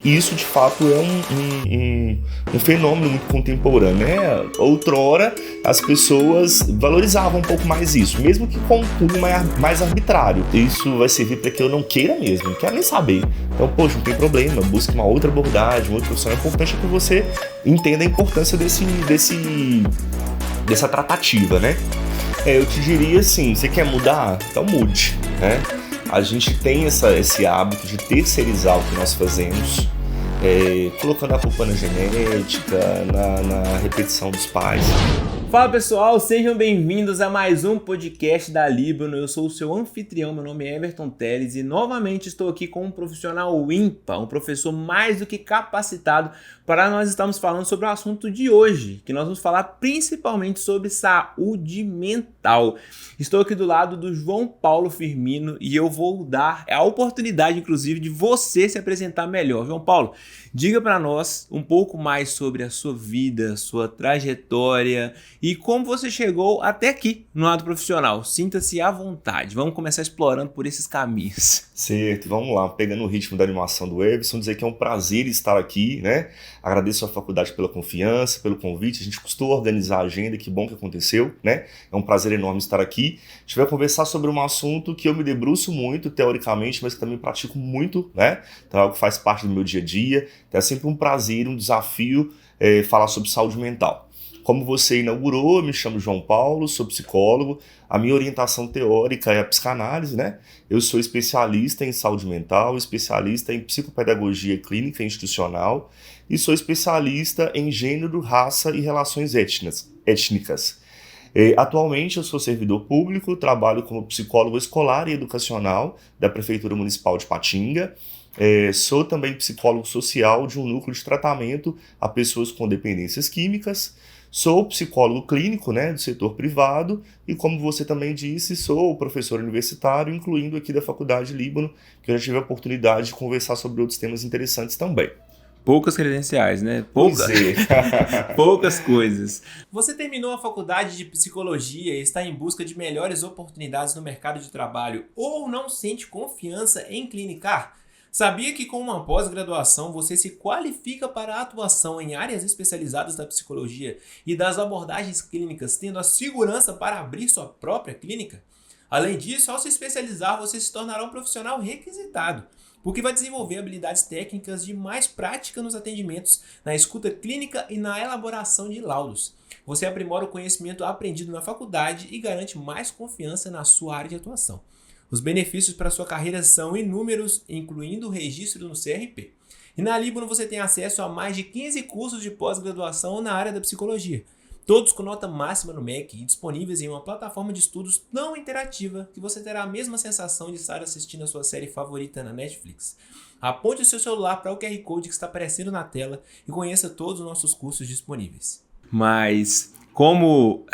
E isso, de fato, é um fenômeno muito contemporâneo, né? Outrora, as pessoas valorizavam um pouco mais isso, mesmo que com um cunho mais arbitrário. Isso vai servir para que eu não queira mesmo, não quero nem saber. Então, poxa, não tem problema, busque uma outra abordagem, uma outra profissão. O importante é que você entenda a importância dessa tratativa, né? Eu te diria assim, você quer mudar? Então mude, né? A gente tem esse hábito de terceirizar o que nós fazemos, colocando a culpa na genética, na repetição dos pais. Fala pessoal, sejam bem-vindos a mais um podcast da Líbano. Eu sou o seu anfitrião, meu nome é Everton Teles e novamente estou aqui com um profissional ímpar, um professor mais do que capacitado para nós estarmos falando sobre o assunto de hoje, que nós vamos falar principalmente sobre saúde mental. Estou aqui do lado do João Paulo Firmino e eu vou dar a oportunidade, inclusive, de você se apresentar melhor. João Paulo, diga para nós um pouco mais sobre a sua vida, sua trajetória e como você chegou até aqui no lado profissional. Sinta-se à vontade. Vamos começar explorando por esses caminhos. Certo, vamos lá. Pegando o ritmo da animação do Everson, dizer que é um prazer estar aqui, né? Agradeço à faculdade pela confiança, pelo convite. A gente costuma organizar a agenda, que bom que aconteceu, né? É um prazer enorme estar aqui. A gente vai conversar sobre um assunto que eu me debruço muito, teoricamente, mas que também pratico muito, né? Então é algo que faz parte do meu dia a dia. Então é sempre um prazer, um desafio falar sobre saúde mental. Como você inaugurou, eu me chamo João Paulo, sou psicólogo. A minha orientação teórica é a psicanálise, né? Eu sou especialista em saúde mental, especialista em psicopedagogia clínica institucional e sou especialista em gênero, raça e relações étnicas. Atualmente eu sou servidor público, trabalho como psicólogo escolar e educacional da Prefeitura Municipal de Patinga. Sou também psicólogo social de um núcleo de tratamento a pessoas com dependências químicas. Sou psicólogo clínico, né, do setor privado e, como você também disse, sou professor universitário, incluindo aqui da Faculdade Líbano, que eu já tive a oportunidade de conversar sobre outros temas interessantes também. Poucas credenciais, né? Pois é. Poucas coisas. Você terminou a faculdade de psicologia e está em busca de melhores oportunidades no mercado de trabalho ou não sente confiança em clinicar? Sabia que com uma pós-graduação você se qualifica para a atuação em áreas especializadas da psicologia e das abordagens clínicas, tendo a segurança para abrir sua própria clínica? Além disso, ao se especializar, você se tornará um profissional requisitado, porque vai desenvolver habilidades técnicas de mais prática nos atendimentos, na escuta clínica e na elaboração de laudos. Você aprimora o conhecimento aprendido na faculdade e garante mais confiança na sua área de atuação. Os benefícios para sua carreira são inúmeros, incluindo o registro no CRP. E na Líbano você tem acesso a mais de 15 cursos de pós-graduação na área da psicologia, todos com nota máxima no MEC e disponíveis em uma plataforma de estudos tão interativa que você terá a mesma sensação de estar assistindo a sua série favorita na Netflix. Aponte o seu celular para o QR Code que está aparecendo na tela e conheça todos os nossos cursos disponíveis. Mas como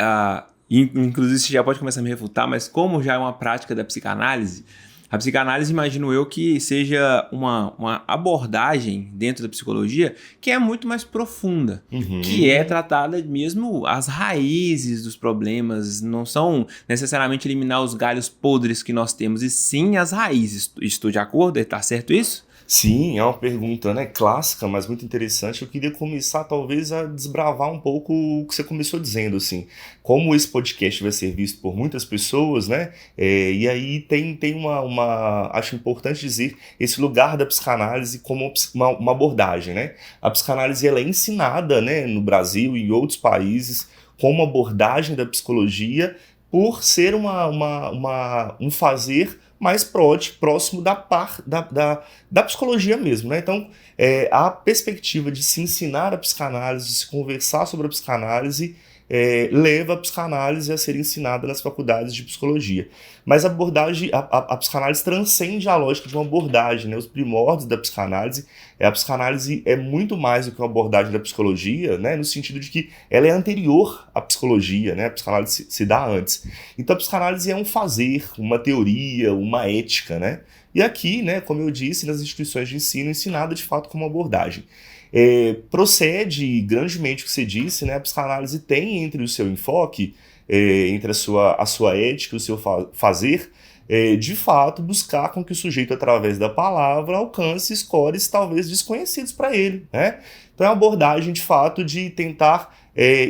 inclusive você já pode começar a me refutar, mas como já é uma prática da psicanálise, a psicanálise imagino eu que seja uma abordagem dentro da psicologia que é muito mais profunda, que é tratada mesmo as raízes dos problemas, não são necessariamente eliminar os galhos podres que nós temos, e sim as raízes. Estou de acordo? Está certo isso? Sim, é uma pergunta, né, clássica, mas muito interessante. Eu queria começar, talvez, a desbravar um pouco o que você começou dizendo, assim. Como esse podcast vai ser visto por muitas pessoas, né, e aí tem acho importante dizer, esse lugar da psicanálise como uma abordagem, né. A psicanálise, ela é ensinada, né, no Brasil e em outros países como abordagem da psicologia por ser um fazer mais próximo da psicologia mesmo, né? Então, a perspectiva de se ensinar a psicanálise, de se conversar sobre a psicanálise, leva a psicanálise a ser ensinada nas faculdades de psicologia. Mas a psicanálise transcende a lógica de uma abordagem, né? Os primórdios da psicanálise, a psicanálise é muito mais do que uma abordagem da psicologia, né? No sentido de que ela é anterior à psicologia, né? A psicanálise se dá antes. Então a psicanálise é um fazer, uma teoria, uma ética, né? E aqui, né, como eu disse, nas instituições de ensino, ensinada de fato como abordagem. Procede grandemente o que você disse, né? A psicanálise tem entre o seu enfoque, entre a sua ética e o seu fazer, de fato, buscar com que o sujeito, através da palavra, alcance scores talvez desconhecidos para ele, né? Então é uma abordagem, de fato, de tentar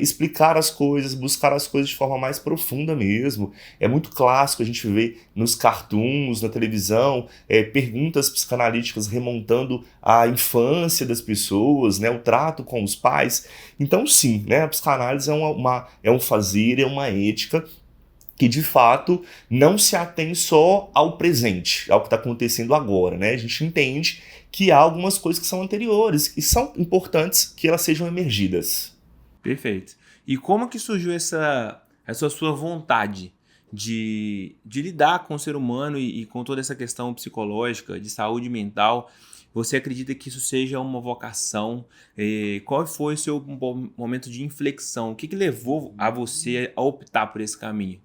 explicar as coisas, buscar as coisas de forma mais profunda mesmo. É muito clássico a gente ver nos cartoons, na televisão, perguntas psicanalíticas remontando à infância das pessoas, né, o trato com os pais. Então, sim, né, a psicanálise é um fazer, é uma ética que de fato não se atém só ao presente, ao que está acontecendo agora, né? A gente entende que há algumas coisas que são anteriores e são importantes que elas sejam emergidas. Perfeito. E como que surgiu essa sua vontade de lidar com o ser humano e com toda essa questão psicológica, de saúde mental? Você acredita que isso seja uma vocação? Qual foi o seu momento de inflexão? O que levou a você a optar por esse caminho?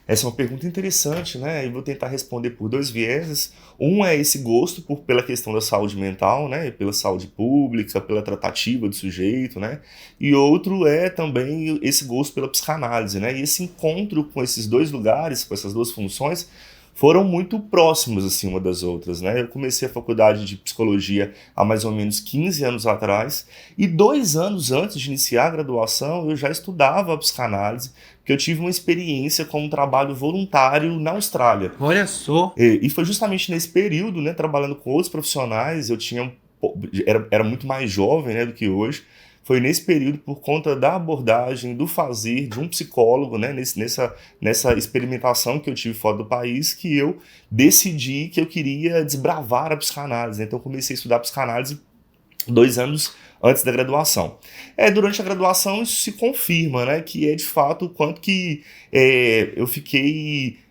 Essa é uma pergunta interessante, né? E vou tentar responder por dois vieses. Um é esse gosto pela questão da saúde mental, né? Pela saúde pública, pela tratativa do sujeito, né? E outro é também esse gosto pela psicanálise, né? E esse encontro com esses dois lugares, com essas duas funções, foram muito próximos, assim, uma das outras, né? Eu comecei a faculdade de psicologia há mais ou menos 15 anos atrás, e 2 anos antes de iniciar a graduação, eu já estudava a psicanálise, porque eu tive uma experiência com um trabalho voluntário na Austrália. Olha só! E foi justamente nesse período, né, trabalhando com outros profissionais, era muito mais jovem, né, do que hoje. Foi nesse período, por conta da abordagem, do fazer de um psicólogo, né, nessa experimentação que eu tive fora do país, que eu decidi que eu queria desbravar a psicanálise. Então eu comecei a estudar psicanálise 2 anos antes da graduação. Durante a graduação isso se confirma, né, que é de fato o quanto que eu fiquei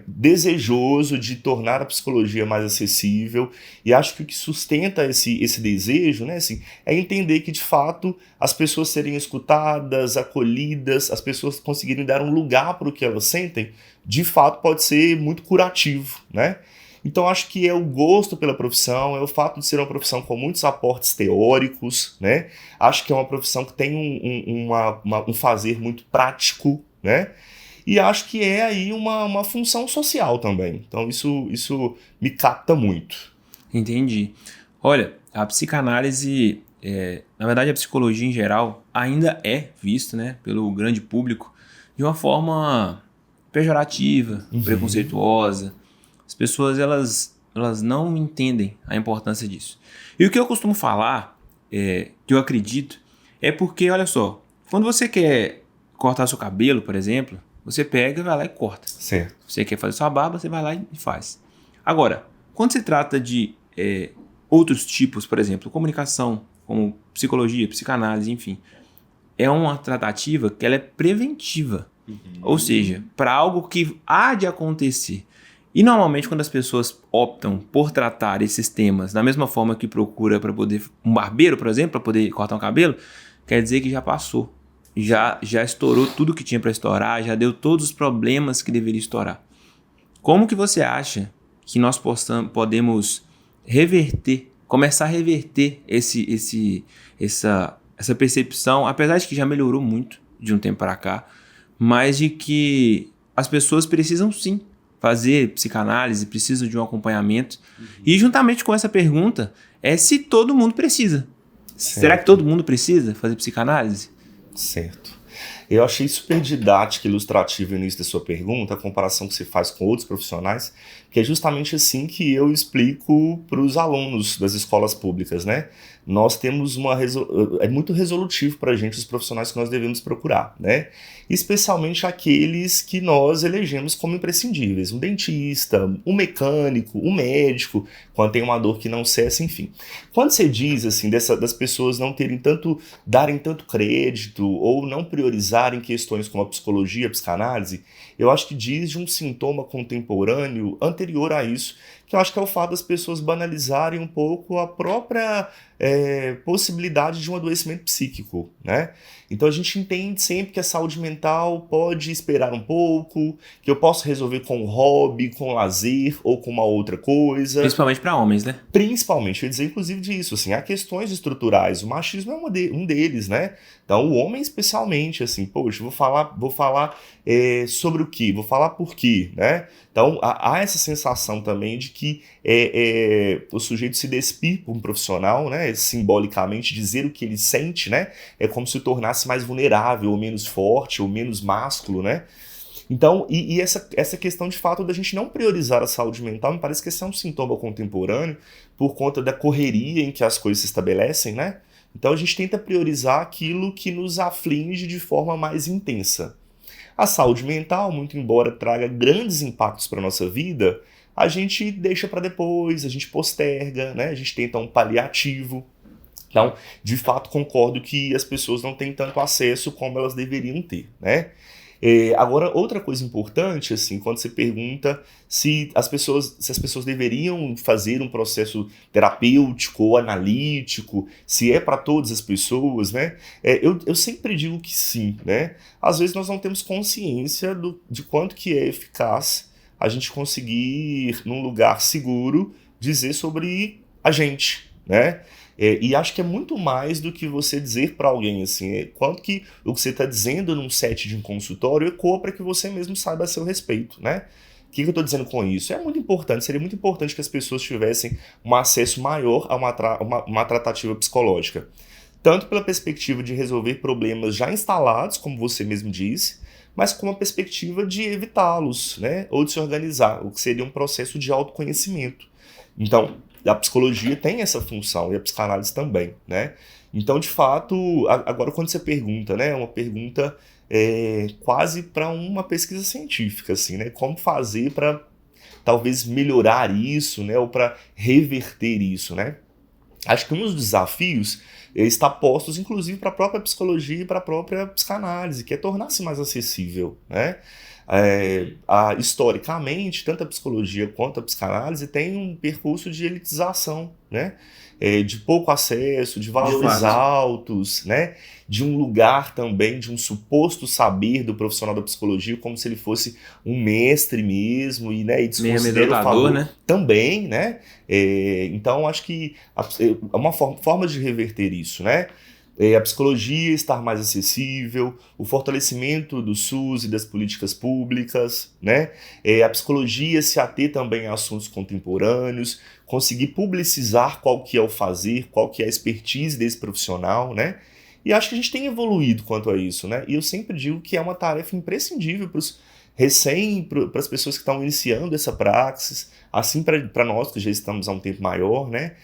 desejoso de tornar a psicologia mais acessível, e acho que o que sustenta esse desejo, né, assim, é entender que de fato as pessoas serem escutadas, acolhidas, as pessoas conseguirem dar um lugar para o que elas sentem, de fato pode ser muito curativo, né? Então acho que é o gosto pela profissão, é o fato de ser uma profissão com muitos aportes teóricos, né? Acho que é uma profissão que tem um fazer muito prático, né? E acho que é aí uma função social também. Então isso me capta muito. Entendi. Olha, a psicanálise, na verdade a psicologia em geral, ainda é vista, né, pelo grande público de uma forma pejorativa, preconceituosa. As pessoas elas não entendem a importância disso. E o que eu costumo falar, que eu acredito, é porque, olha só, quando você quer cortar seu cabelo, por exemplo, você pega, vai lá e corta. Certo. Você quer fazer sua barba, você vai lá e faz. Agora, quando se trata de outros tipos, por exemplo, comunicação, como psicologia, psicanálise, enfim, é uma tratativa que ela é preventiva. Ou seja, para algo que há de acontecer. E normalmente quando as pessoas optam por tratar esses temas da mesma forma que procura para poder, um barbeiro, por exemplo, para poder cortar um cabelo, quer dizer que já passou. Já estourou tudo que tinha para estourar, já deu todos os problemas que deveria estourar. Como que você acha que nós podemos começar a reverter essa percepção, apesar de que já melhorou muito de um tempo para cá, mas de que as pessoas precisam sim fazer psicanálise, precisam de um acompanhamento. E juntamente com essa pergunta é se todo mundo precisa. Certo. Será que todo mundo precisa fazer psicanálise? Certo. Eu achei super didático e ilustrativo o início da sua pergunta, a comparação que você faz com outros profissionais, que é justamente assim que eu explico para os alunos das escolas públicas, né? Nós temos é muito resolutivo para a gente os profissionais que nós devemos procurar, né? Especialmente aqueles que nós elegemos como imprescindíveis, um dentista, um mecânico, um médico, quando tem uma dor que não cessa, enfim. Quando você diz assim das pessoas não darem tanto crédito ou não priorizarem questões como a psicologia, a psicanálise, eu acho que diz de um sintoma contemporâneo anterior a isso, que eu acho que é o fato das pessoas banalizarem um pouco a própria possibilidade de um adoecimento psíquico, né? Então a gente entende sempre que a saúde mental pode esperar um pouco, que eu posso resolver com um hobby, com lazer ou com uma outra coisa. Principalmente para homens, né? Principalmente, eu ia dizer inclusive disso, assim, há questões estruturais, o machismo é um deles, né? Então o homem especialmente, assim, poxa, vou falar sobre o quê? Vou falar por quê, né? Então há essa sensação também de que o sujeito se despir por um profissional, né? Simbolicamente dizer o que ele sente, né? É como se o tornasse mais vulnerável, ou menos forte, ou menos másculo, né? Então, essa questão de fato da gente não priorizar a saúde mental, me parece que esse é um sintoma contemporâneo por conta da correria em que as coisas se estabelecem, né? Então a gente tenta priorizar aquilo que nos aflige de forma mais intensa. A saúde mental, muito embora traga grandes impactos para a nossa vida, a gente deixa para depois, a gente posterga, né? A gente tenta um paliativo. Então, de fato, concordo que as pessoas não têm tanto acesso como elas deveriam ter, né? Agora, outra coisa importante, assim, quando você pergunta se as pessoas deveriam fazer um processo terapêutico ou analítico, se é para todas as pessoas, né? Eu sempre digo que sim, né? Às vezes nós não temos consciência de quanto que é eficaz a gente conseguir, num lugar seguro, dizer sobre a gente, né? E acho que é muito mais do que você dizer para alguém, assim, quanto que o que você está dizendo num set de um consultório ecoa para que você mesmo saiba a seu respeito, né? O que eu estou dizendo com isso? É muito importante, seria muito importante que as pessoas tivessem um acesso maior a uma tratativa psicológica. Tanto pela perspectiva de resolver problemas já instalados, como você mesmo disse, mas com a perspectiva de evitá-los, né? Ou de se organizar, o que seria um processo de autoconhecimento. Então, a psicologia tem essa função e a psicanálise também, né? Então, de fato, agora quando você pergunta, né? Uma pergunta quase para uma pesquisa científica, assim, né? Como fazer para talvez melhorar isso, né? Ou para reverter isso, né? Acho que um dos desafios está postos, inclusive, para a própria psicologia e para a própria psicanálise, que é tornar-se mais acessível, né? Historicamente, tanto a psicologia quanto a psicanálise têm um percurso de elitização, né? De pouco acesso, de valores altos, né? De um lugar também, de um suposto saber do profissional da psicologia, como se ele fosse um mestre mesmo, e desconsidera o favor, né? Também, né? Então, acho que é uma forma de reverter isso, né? A psicologia estar mais acessível, o fortalecimento do SUS e das políticas públicas, né? A psicologia se ater também a assuntos contemporâneos, conseguir publicizar qual que é o fazer, qual que é a expertise desse profissional, né? E acho que a gente tem evoluído quanto a isso, né? E eu sempre digo que é uma tarefa imprescindível para as pessoas que estão iniciando essa praxis, assim para nós que já estamos há um tempo maior, né?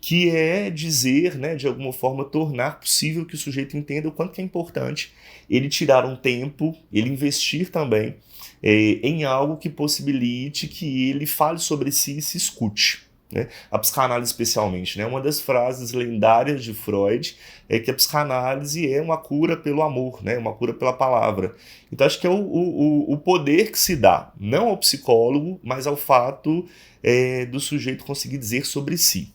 Que é dizer, né, de alguma forma, tornar possível que o sujeito entenda o quanto que é importante ele tirar um tempo, ele investir também em algo que possibilite que ele fale sobre si e se escute, né? A psicanálise especialmente, né? Uma das frases lendárias de Freud é que a psicanálise é uma cura pelo amor, né? Uma cura pela palavra. Então acho que é o poder que se dá, não ao psicólogo, mas ao fato do sujeito conseguir dizer sobre si.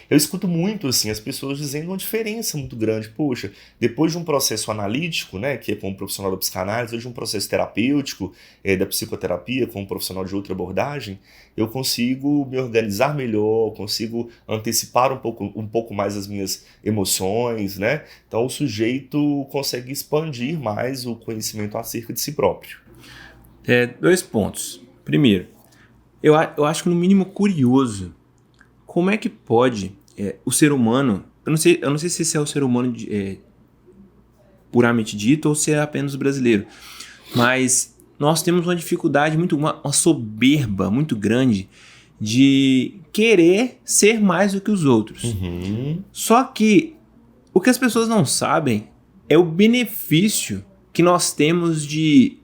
Eu escuto muito assim, as pessoas dizendo uma diferença muito grande. Poxa, depois de um processo analítico, né, que é com um profissional da psicanálise, ou de um processo terapêutico, da psicoterapia, com um profissional de outra abordagem, eu consigo me organizar melhor, consigo antecipar um pouco mais as minhas emoções, né? Então o sujeito consegue expandir mais o conhecimento acerca de si próprio. 2 pontos. Primeiro, eu acho que no mínimo curioso, como é que pode o ser humano, eu não sei se esse é o ser humano puramente dito ou se é apenas brasileiro, mas nós temos uma dificuldade, uma soberba muito grande de querer ser mais do que os outros. Uhum. Só que o que as pessoas não sabem é o benefício que nós temos de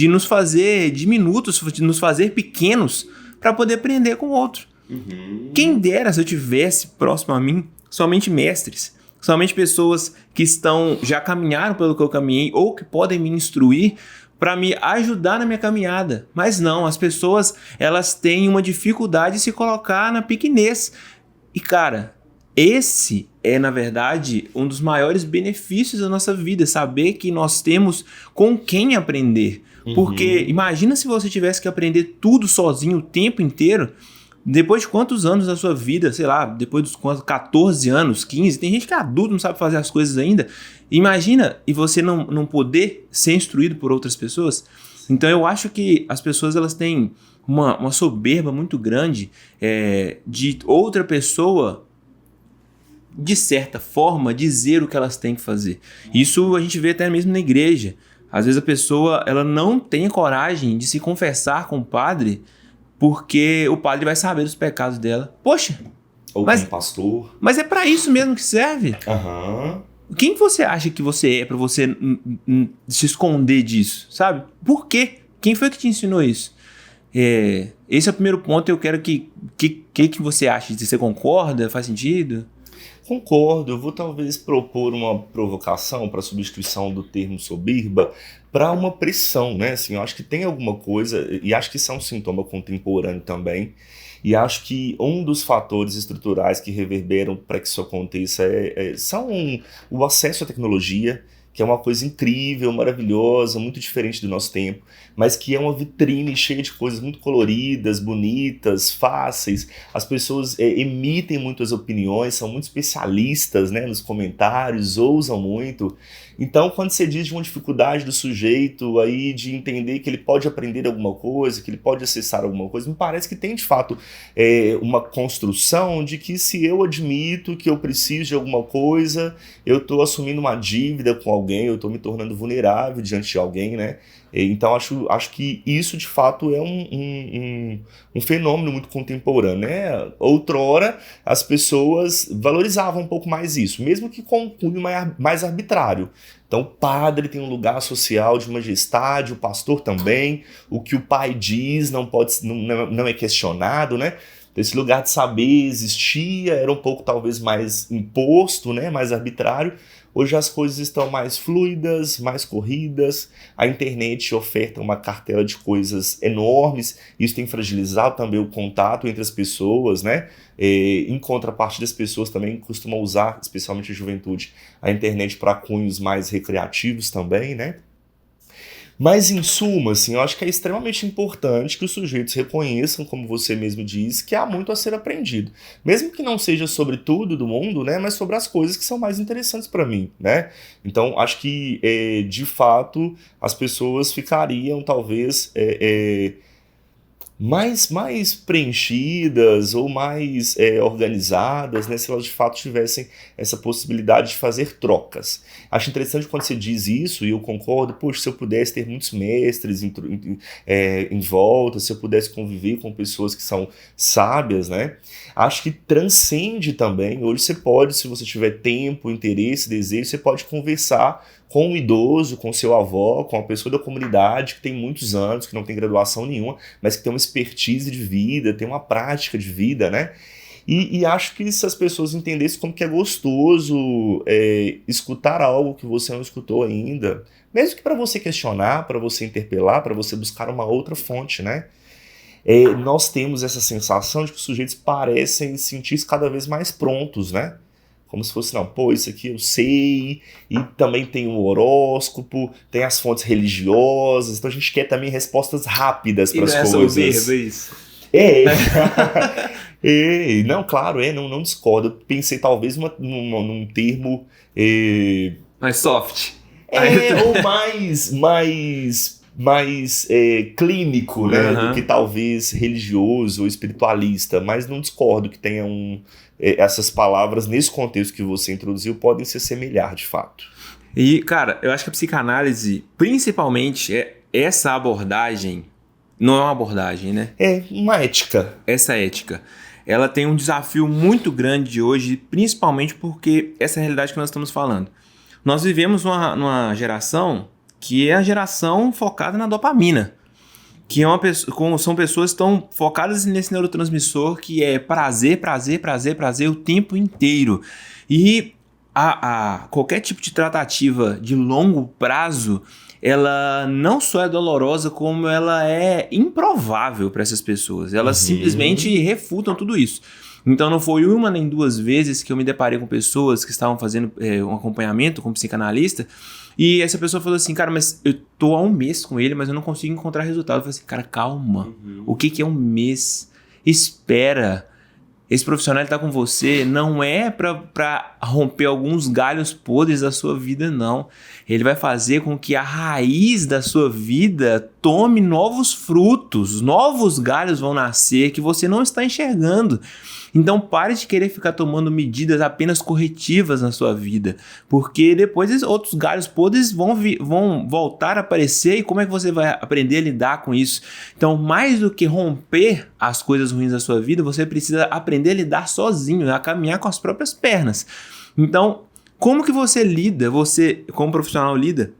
nos fazer diminutos, de nos fazer pequenos para poder aprender com o outro. Uhum. Quem dera se eu tivesse próximo a mim somente mestres, somente pessoas que já caminharam pelo que eu caminhei ou que podem me instruir, para me ajudar na minha caminhada. Mas não, as pessoas, elas têm uma dificuldade de se colocar na pequenez. E cara, esse é, na verdade, um dos maiores benefícios da nossa vida, saber que nós temos com quem aprender. Porque imagina se você tivesse que aprender tudo sozinho o tempo inteiro. Depois de quantos anos da sua vida, sei lá, depois dos 14 anos, 15, tem gente que é adulto, não sabe fazer as coisas ainda. Imagina, e você não poder ser instruído por outras pessoas. Então eu acho que as pessoas, elas têm uma soberba muito grande de outra pessoa, de certa forma, dizer o que elas têm que fazer. Isso a gente vê até mesmo na igreja. Às vezes a pessoa, ela não tem coragem de se confessar com o padre, porque o padre vai saber dos pecados dela. Poxa! Ou com o pastor. Mas é pra isso mesmo que serve. Quem você acha que você é pra você se esconder disso, sabe? Por quê? Quem foi que te ensinou isso? Esse é o primeiro ponto. Eu quero que você acha. Você concorda? Faz sentido? Concordo, eu vou talvez propor uma provocação para a substituição do termo soberba para uma pressão, né? Assim, eu acho que tem alguma coisa, e acho que isso é um sintoma contemporâneo também, e acho que um dos fatores estruturais que reverberam para que isso aconteça são o acesso à tecnologia, que é uma coisa incrível, maravilhosa, muito diferente do nosso tempo, mas que é uma vitrine cheia de coisas muito coloridas, bonitas, fáceis. As pessoas emitem muitas opiniões, são muito especialistas, né, nos comentários, ousam muito. Então, quando você diz de uma dificuldade do sujeito aí de entender que ele pode aprender alguma coisa, que ele pode acessar alguma coisa, me parece que tem de fato uma construção de que se eu admito que eu preciso de alguma coisa, eu estou assumindo uma dívida com alguém, eu estou me tornando vulnerável diante de alguém, né? Então acho que isso de fato é um fenômeno muito contemporâneo, né? Outrora as pessoas valorizavam um pouco mais isso, mesmo que com um cunho mais arbitrário. Então o padre tem um lugar social de majestade, o pastor também, o que o pai diz não é questionado, né? Esse lugar de saber existia, era um pouco talvez mais imposto, né? Mais arbitrário. Hoje as coisas estão mais fluidas, mais corridas, a internet oferta uma cartela de coisas enormes, isso tem fragilizado também o contato entre as pessoas, né? Em contrapartida, as pessoas também costumam usar, especialmente a juventude, a internet para cunhos mais recreativos também, né? Mas, em suma, assim, eu acho que é extremamente importante que os sujeitos reconheçam, como você mesmo diz, que há muito a ser aprendido. Mesmo que não seja sobre tudo do mundo, né, mas sobre as coisas que são mais interessantes para mim, né? Então, acho que, de fato, as pessoas ficariam, talvez, mais preenchidas ou mais organizadas, né, se elas de fato tivessem essa possibilidade de fazer trocas. Acho interessante quando você diz isso, e eu concordo, poxa, se eu pudesse ter muitos mestres em volta, se eu pudesse conviver com pessoas que são sábias, né, acho que transcende também. Hoje você pode, se você tiver tempo, interesse, desejo, você pode conversar com um idoso, com seu avó, com uma pessoa da comunidade que tem muitos anos, que não tem graduação nenhuma, mas que tem uma expertise de vida, tem uma prática de vida, né? E acho que se as pessoas entendessem como que é gostoso escutar algo que você não escutou ainda, mesmo que para você questionar, para você interpelar, para você buscar uma outra fonte, né? Nós temos essa sensação de que os sujeitos parecem sentir-se cada vez mais prontos, né? Como se fosse, não, pô, isso aqui eu sei, e também tem o horóscopo, tem as fontes religiosas, então a gente quer também respostas rápidas para as coisas. Isso. Não, claro, não discordo. Eu pensei talvez num termo... mais soft. Ou mais clínico, né, do que talvez religioso ou espiritualista, mas não discordo que tenha essas palavras nesse contexto que você introduziu podem se assemelhar de fato. E, cara, eu acho que a psicanálise, principalmente, essa abordagem, não é uma abordagem, né? É uma ética. Essa ética. Ela tem um desafio muito grande hoje, principalmente porque essa é a realidade que nós estamos falando. Nós vivemos numa geração que é a geração focada na dopamina, que são pessoas que estão focadas nesse neurotransmissor que é prazer, prazer, prazer, prazer o tempo inteiro. E qualquer tipo de tratativa de longo prazo, ela não só é dolorosa, como ela é improvável para essas pessoas. Elas simplesmente refutam tudo isso. Então não foi uma nem duas vezes que eu me deparei com pessoas que estavam fazendo um acompanhamento com um psicanalista, e essa pessoa falou assim, cara, mas eu tô há um mês com ele, mas eu não consigo encontrar resultado. Eu falei assim, cara, calma. O que é um mês? Espera. Esse profissional está com você não é para romper alguns galhos podres da sua vida, não. Ele vai fazer com que a raiz da sua vida tome novos frutos, novos galhos vão nascer que você não está enxergando. Então pare de querer ficar tomando medidas apenas corretivas na sua vida, porque depois outros galhos podres vão voltar a aparecer, e como é que você vai aprender a lidar com isso? Então, mais do que romper as coisas ruins da sua vida, você precisa aprender a lidar sozinho, a caminhar com as próprias pernas. Então, como que você lida, você como profissional lida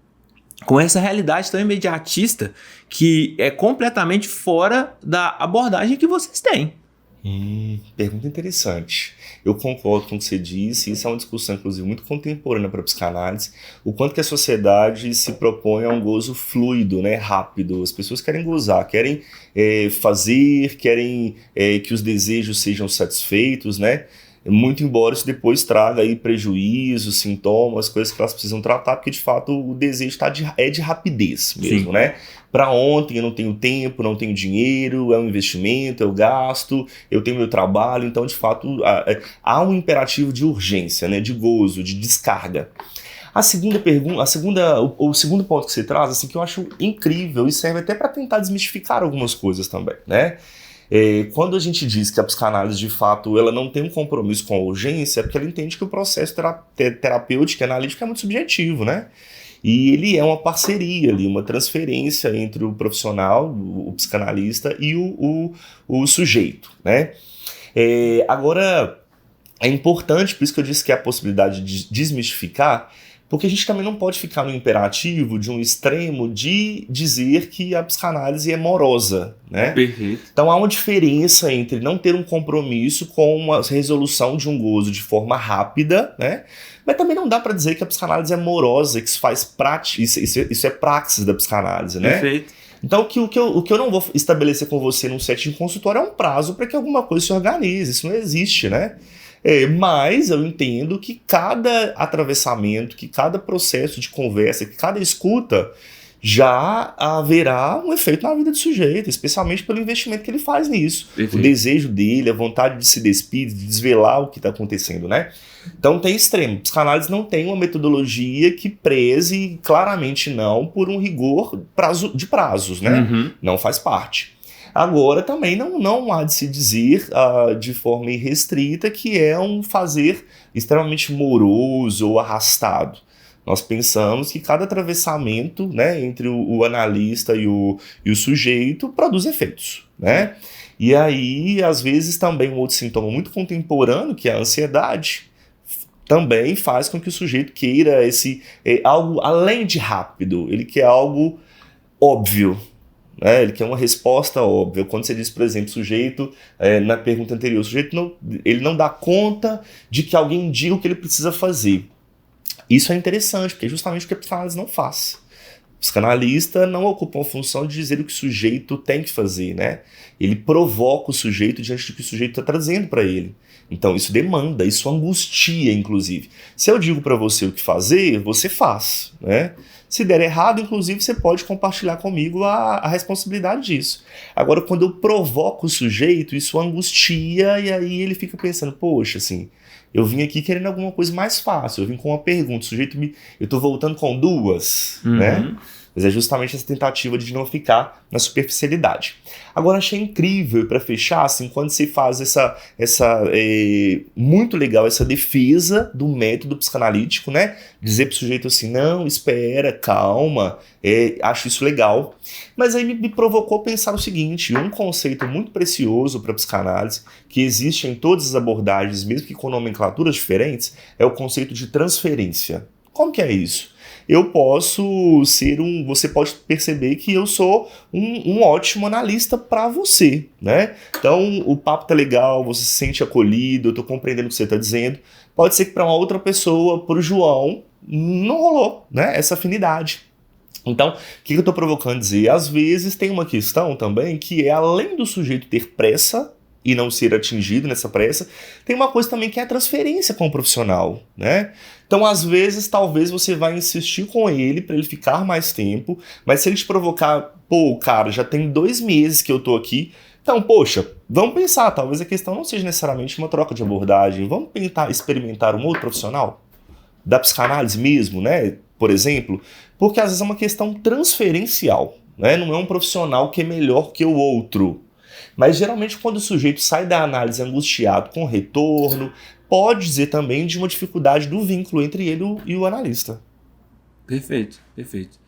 com essa realidade tão imediatista que é completamente fora da abordagem que vocês têm? Pergunta interessante. Eu concordo com o que você disse, isso é uma discussão, inclusive, muito contemporânea para a psicanálise, o quanto que a sociedade se propõe a um gozo fluido, né, rápido. As pessoas querem gozar, querem fazer, querem que os desejos sejam satisfeitos, né? Muito embora isso depois traga aí prejuízos, sintomas, coisas que elas precisam tratar, porque de fato o desejo é de rapidez mesmo, né? Para ontem eu não tenho tempo, não tenho dinheiro, é um investimento, eu gasto, eu tenho meu trabalho, então de fato há um imperativo de urgência, né? De gozo, de descarga. A segunda pergunta, o segundo ponto que você traz, assim, que eu acho incrível e serve até para tentar desmistificar algumas coisas também, né? Quando a gente diz que a psicanálise, de fato, ela não tem um compromisso com a urgência, é porque ela entende que o processo terapêutico e analítico é muito subjetivo, né? E ele é uma parceria ali, uma transferência entre o profissional, o psicanalista e o sujeito, né? Agora, é importante, por isso que eu disse que é a possibilidade de desmistificar, porque a gente também não pode ficar no imperativo de um extremo de dizer que a psicanálise é morosa, né? Perfeito. Então há uma diferença entre não ter um compromisso com a resolução de um gozo de forma rápida, né? Mas também não dá para dizer que a psicanálise é morosa, que isso faz prática, isso é praxis da psicanálise, né? Perfeito. Então o que eu não vou estabelecer com você num set de consultório é um prazo para que alguma coisa se organize, isso não existe, né? Mas eu entendo que cada atravessamento, que cada processo de conversa, que cada escuta, já haverá um efeito na vida do sujeito, especialmente pelo investimento que ele faz nisso. Perfeito. O desejo dele, a vontade de se despir, de desvelar o que está acontecendo, né? Então tem extremo. Psicanálise não tem uma metodologia que preze claramente não por um rigor de prazos, né? Não faz parte. Agora, também não há de se dizer de forma irrestrita que é um fazer extremamente moroso ou arrastado. Nós pensamos que cada atravessamento, né, entre o analista e o sujeito produz efeitos, né? E aí, às vezes, também um outro sintoma muito contemporâneo, que é a ansiedade, também faz com que o sujeito queira algo além de rápido, ele quer algo óbvio. Ele quer uma resposta óbvia. Quando você diz, por exemplo, sujeito, na pergunta anterior, o sujeito ele não dá conta de que alguém diga o que ele precisa fazer. Isso é interessante, porque é justamente o que a psicanálise não faz. O psicanalista não ocupa uma função de dizer o que o sujeito tem que fazer, né? Ele provoca o sujeito diante do que o sujeito está trazendo para ele. Então isso demanda, isso angustia, inclusive. Se eu digo para você o que fazer, você faz, né? Se der errado, inclusive, você pode compartilhar comigo a responsabilidade disso. Agora, quando eu provoco o sujeito, isso angustia, e aí ele fica pensando, poxa, assim, eu vim aqui querendo alguma coisa mais fácil, eu vim com uma pergunta, o sujeito eu tô voltando com duas, né? Mas é justamente essa tentativa de não ficar na superficialidade. Agora, achei incrível, para fechar, assim, quando você faz muito legal essa defesa do método psicanalítico, né? Dizer para o sujeito assim, não, espera, calma, acho isso legal. Mas aí me provocou pensar o seguinte, um conceito muito precioso para a psicanálise, que existe em todas as abordagens, mesmo que com nomenclaturas diferentes, é o conceito de transferência. Como que é isso? Eu posso ser você pode perceber que eu sou um ótimo analista para você, né? Então, o papo tá legal, você se sente acolhido, eu tô compreendendo o que você tá dizendo. Pode ser que para uma outra pessoa, para o João, não rolou, né? Essa afinidade. Então, o que eu estou provocando dizer? Às vezes tem uma questão também que é, além do sujeito ter pressa e não ser atingido nessa pressa, tem uma coisa também que é a transferência com o profissional, né? Então, às vezes, talvez você vai insistir com ele para ele ficar mais tempo, mas se ele te provocar, pô, cara, já tem 2 meses que eu tô aqui, então, poxa, vamos pensar, talvez a questão não seja necessariamente uma troca de abordagem, vamos tentar experimentar um outro profissional? Da psicanálise mesmo, né? Por exemplo, porque às vezes é uma questão transferencial, né? Não é um profissional que é melhor que o outro. Mas geralmente quando o sujeito sai da análise angustiado com retorno, pode dizer também de uma dificuldade do vínculo entre ele e o analista. Perfeito, perfeito.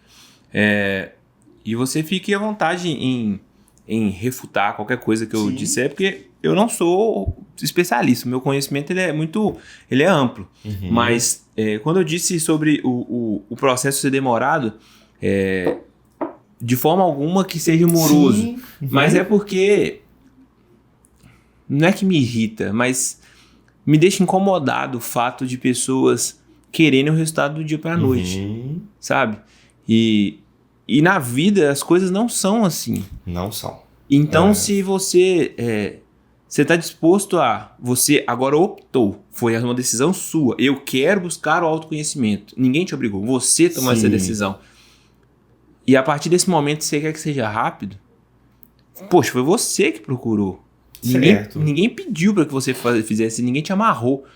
E você fique à vontade em refutar qualquer coisa que eu disser, porque eu não sou especialista, o meu conhecimento ele é amplo. Mas quando eu disse sobre o processo ser demorado, de forma alguma que seja moroso, mas é porque não é que me irrita, mas me deixa incomodado o fato de pessoas quererem o resultado do dia para a noite, sabe? E na vida as coisas não são assim. Não são. Então, se você está disposto você agora optou, foi uma decisão sua, eu quero buscar o autoconhecimento, ninguém te obrigou, você tomou essa decisão. E a partir desse momento você quer que seja rápido, poxa, foi você que procurou. Ninguém pediu para que você fizesse, ninguém te amarrou.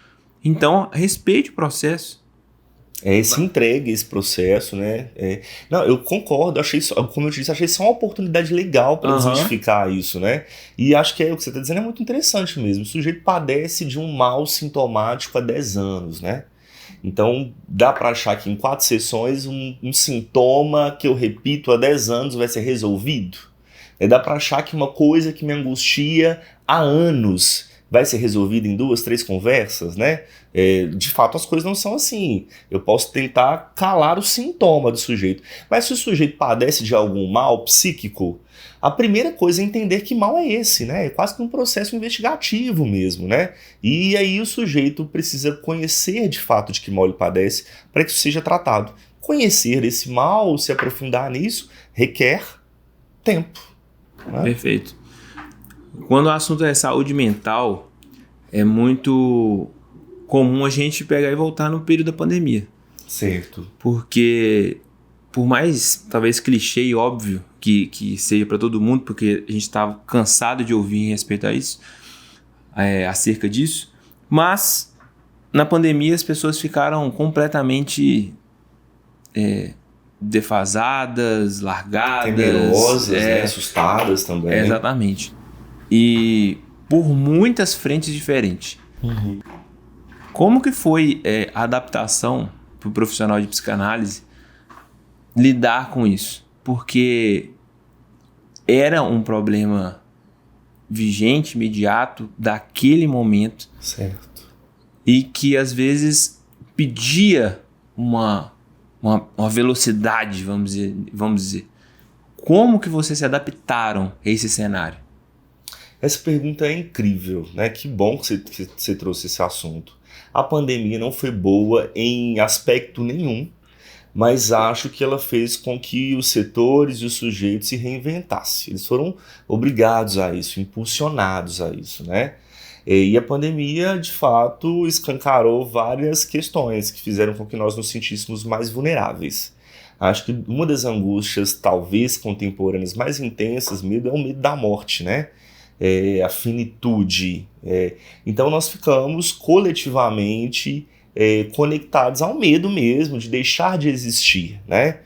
Então, respeite o processo. Se entregue esse processo, né? Não, eu concordo, como eu disse, achei só uma oportunidade legal para desmistificar isso, né? E acho que o que você está dizendo é muito interessante mesmo. O sujeito padece de um mal sintomático há 10 anos, né? Então, dá para achar que em 4 sessões um sintoma que eu repito há 10 anos vai ser resolvido? Dá para achar que uma coisa que me angustia há anos vai ser resolvida em 2, 3 conversas, né? De fato, as coisas não são assim. Eu posso tentar calar o sintoma do sujeito. Mas se o sujeito padece de algum mal psíquico, a primeira coisa é entender que mal é esse, né? É quase que um processo investigativo mesmo, né? E aí o sujeito precisa conhecer de fato de que mal ele padece para que isso seja tratado. Conhecer esse mal, se aprofundar nisso, requer tempo. Né? Perfeito. Quando o assunto é saúde mental, é muito comum a gente pegar e voltar no período da pandemia. Certo. Porque, por mais, talvez, clichê e óbvio que seja para todo mundo, porque a gente estava cansado de ouvir em respeito a isso, acerca disso, mas na pandemia as pessoas ficaram completamente defasadas, largadas. Temerosas, né? Assustadas também. Exatamente. E por muitas frentes diferentes. Como que foi a adaptação para o profissional de psicanálise lidar com isso? Porque era um problema vigente, imediato, daquele momento. Certo. E que às vezes pedia uma velocidade, vamos dizer. Como que vocês se adaptaram a esse cenário? Essa pergunta é incrível, né? Que bom que você trouxe esse assunto. A pandemia não foi boa em aspecto nenhum, mas acho que ela fez com que os setores e os sujeitos se reinventassem. Eles foram obrigados a isso, impulsionados a isso, né? E a pandemia, de fato, escancarou várias questões que fizeram com que nós nos sentíssemos mais vulneráveis. Acho que uma das angústias, talvez contemporâneas mais intensas, é o medo da morte, né? A finitude. Então nós ficamos coletivamente conectados ao medo mesmo de deixar de existir, né?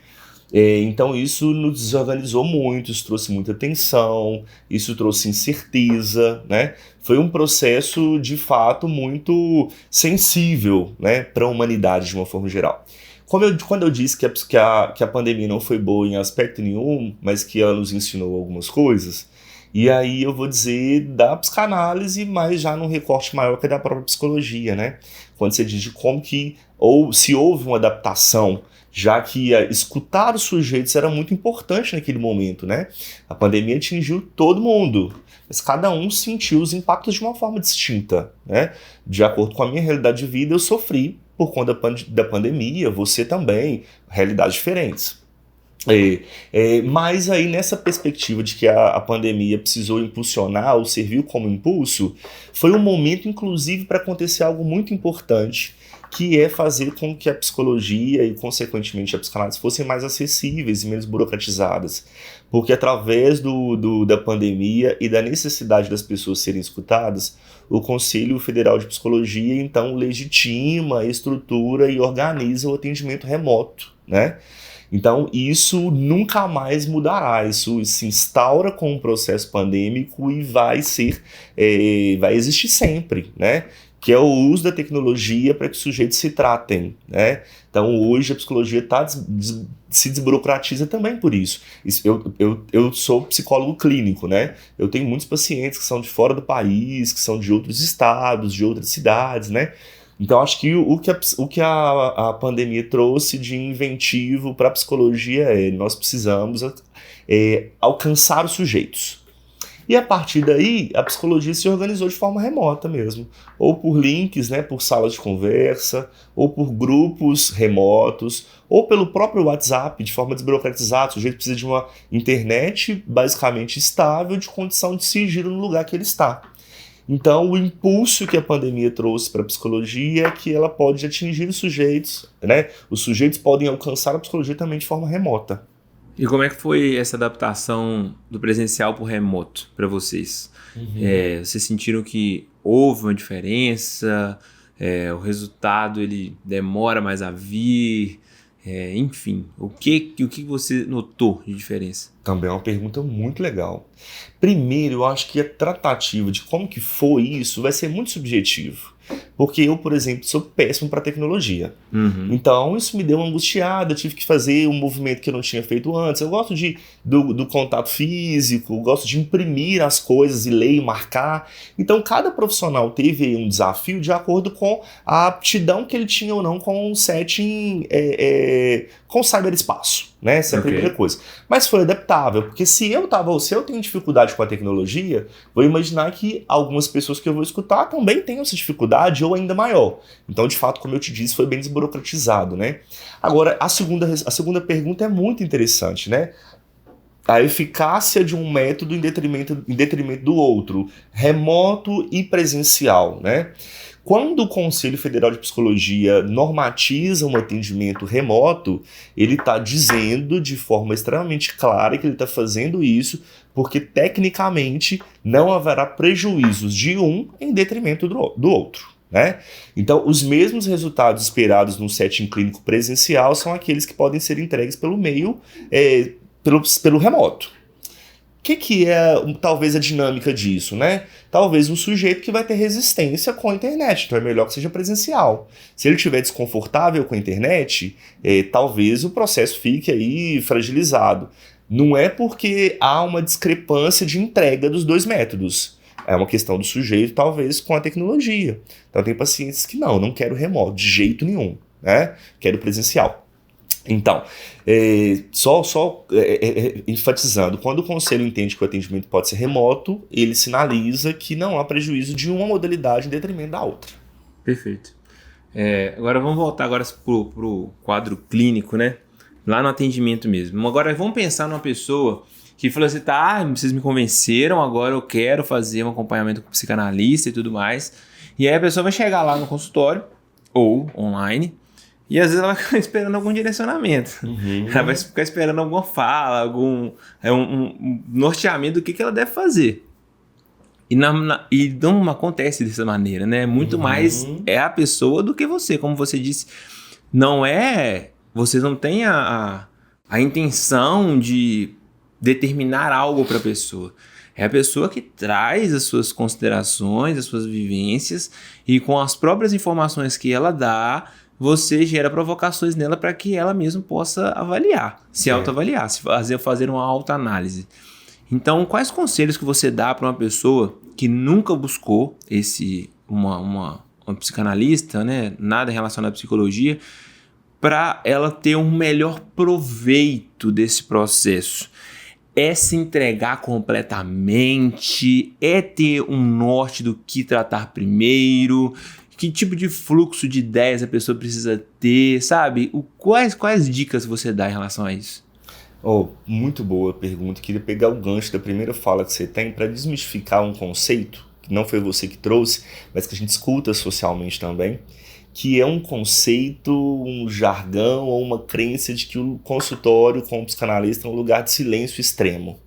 Então isso nos desorganizou muito, isso trouxe muita tensão, isso trouxe incerteza, né? Foi um processo de fato muito sensível, né, para a humanidade de uma forma geral. Quando eu disse que a pandemia não foi boa em aspecto nenhum, mas que ela nos ensinou algumas coisas, e aí eu vou dizer da psicanálise, mas já num recorte maior que da própria psicologia, né? Quando você diz de como que, ou se houve uma adaptação, já que escutar os sujeitos era muito importante naquele momento, né? A pandemia atingiu todo mundo, mas cada um sentiu os impactos de uma forma distinta, né? De acordo com a minha realidade de vida, eu sofri por conta da pandemia, você também, realidades diferentes. Mas aí nessa perspectiva de que a pandemia precisou impulsionar ou serviu como impulso, foi um momento inclusive para acontecer algo muito importante, que é fazer com que a psicologia e consequentemente a psicanálise fossem mais acessíveis e menos burocratizadas. Porque através da pandemia e da necessidade das pessoas serem escutadas, o Conselho Federal de Psicologia então legitima, estrutura e organiza o atendimento remoto, né? Então, isso nunca mais mudará, isso se instaura com o processo pandêmico e vai existir sempre, né? Que é o uso da tecnologia para que os sujeitos se tratem, né? Então, hoje a psicologia se desburocratiza também por isso. Eu sou psicólogo clínico, né? Eu tenho muitos pacientes que são de fora do país, que são de outros estados, de outras cidades, né? Então, acho que o que a pandemia trouxe de inventivo para a psicologia nós precisamos alcançar os sujeitos. E a partir daí, a psicologia se organizou de forma remota mesmo, ou por links, né, por salas de conversa, ou por grupos remotos, ou pelo próprio WhatsApp, de forma desburocratizada. O sujeito precisa de uma internet basicamente estável, de condição de sigilo no lugar que ele está. Então, o impulso que a pandemia trouxe para a psicologia é que ela pode atingir os sujeitos, né? Os sujeitos podem alcançar a psicologia também de forma remota. E como é que foi essa adaptação do presencial para o remoto para vocês? Vocês sentiram que houve uma diferença? O resultado ele demora mais a vir? Enfim, o que você notou de diferença? Também é uma pergunta muito legal. Primeiro, eu acho que a tratativa de como que foi isso vai ser muito subjetivo. Porque eu, por exemplo, sou péssimo para tecnologia. Então, isso me deu uma angustiada, eu tive que fazer um movimento que eu não tinha feito antes. Eu gosto do contato físico, gosto de imprimir as coisas e ler e marcar. Então, cada profissional teve um desafio de acordo com a aptidão que ele tinha ou não com o setting, com o cyberespaço, né? Essa é a primeira coisa. Mas foi adaptável, porque se eu tenho dificuldade com a tecnologia, vou imaginar que algumas pessoas que eu vou escutar também tenham essa dificuldade ou ainda maior. Então, de fato, como eu te disse, foi bem desburocratizado, né? Agora, a segunda pergunta é muito interessante, né? A eficácia de um método em detrimento do outro, remoto e presencial, né? Quando o Conselho Federal de Psicologia normatiza um atendimento remoto, ele está dizendo de forma extremamente clara que ele está fazendo isso porque, tecnicamente, não haverá prejuízos de um em detrimento do outro, né? Então, os mesmos resultados esperados num setting clínico presencial são aqueles que podem ser entregues pelo meio, pelo remoto. O que é talvez a dinâmica disso, né? Talvez um sujeito que vai ter resistência com a internet, então é melhor que seja presencial. Se ele estiver desconfortável com a internet, talvez o processo fique aí fragilizado. Não é porque há uma discrepância de entrega dos dois métodos. É uma questão do sujeito, talvez, com a tecnologia. Então tem pacientes que não quero remoto, de jeito nenhum, né? Quero presencial. Então, enfatizando, quando o conselho entende que o atendimento pode ser remoto, ele sinaliza que não há prejuízo de uma modalidade em detrimento da outra. Perfeito. Agora vamos voltar agora pro quadro clínico, né? Lá no atendimento mesmo. Agora vamos pensar numa pessoa que falou assim, vocês me convenceram, agora eu quero fazer um acompanhamento com psicanalista e tudo mais. E aí a pessoa vai chegar lá no consultório ou online. E às vezes ela vai ficar esperando algum direcionamento. Ela vai ficar esperando alguma fala, um norteamento do que ela deve fazer. E não acontece dessa maneira, né? Muito mais é a pessoa do que você. Como você disse, vocês não têm a intenção de determinar algo para a pessoa. É a pessoa que traz as suas considerações, as suas vivências, e com as próprias informações que ela dá, você gera provocações nela para que ela mesma possa avaliar, se autoavaliar, fazer uma autoanálise. Então, quais conselhos que você dá para uma pessoa que nunca buscou uma psicanalista, né, nada relacionado à psicologia, para ela ter um melhor proveito desse processo? É se entregar completamente? É ter um norte do que tratar primeiro? Que tipo de fluxo de ideias a pessoa precisa ter, sabe? Quais dicas você dá em relação a isso? Oh, muito boa pergunta. Queria pegar o gancho da primeira fala que você tem para desmistificar um conceito, que não foi você que trouxe, mas que a gente escuta socialmente também, que é um conceito, um jargão ou uma crença de que o consultório com o psicanalista é um lugar de silêncio extremo.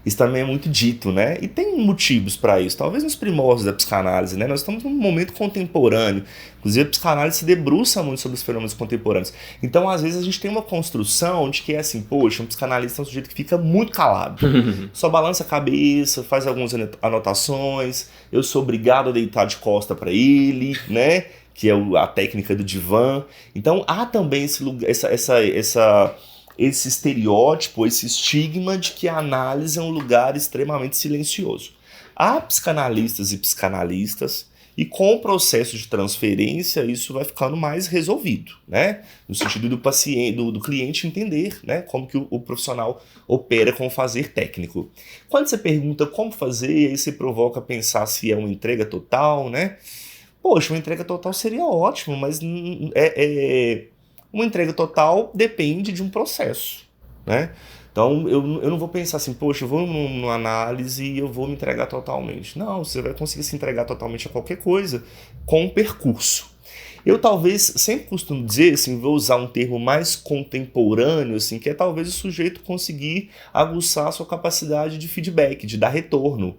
Isso também é muito dito, né? E tem motivos para isso. Talvez nos primórdios da psicanálise, né? Nós estamos num momento contemporâneo. Inclusive, a psicanálise se debruça muito sobre os fenômenos contemporâneos. Então, às vezes, a gente tem uma construção de que é assim, poxa, um psicanalista é um sujeito que fica muito calado. Só balança a cabeça, faz algumas anotações, eu sou obrigado a deitar de costa para ele, né? Que é a técnica do divã. Então, há também esse lugar, esse estereótipo, esse estigma de que a análise é um lugar extremamente silencioso. Há psicanalistas e psicanalistas, e com o processo de transferência isso vai ficando mais resolvido, né? No sentido do paciente, do cliente entender, né? Como que o profissional opera com o fazer técnico. Quando você pergunta como fazer, aí você provoca pensar se é uma entrega total, né? Poxa, uma entrega total seria ótimo, mas uma entrega total depende de um processo, né? Então, eu não vou pensar assim, poxa, eu vou numa análise e eu vou me entregar totalmente. Não, você vai conseguir se entregar totalmente a qualquer coisa com um percurso. Eu talvez, sempre costumo dizer, assim, vou usar um termo mais contemporâneo, assim, que é talvez o sujeito conseguir aguçar a sua capacidade de feedback, de dar retorno.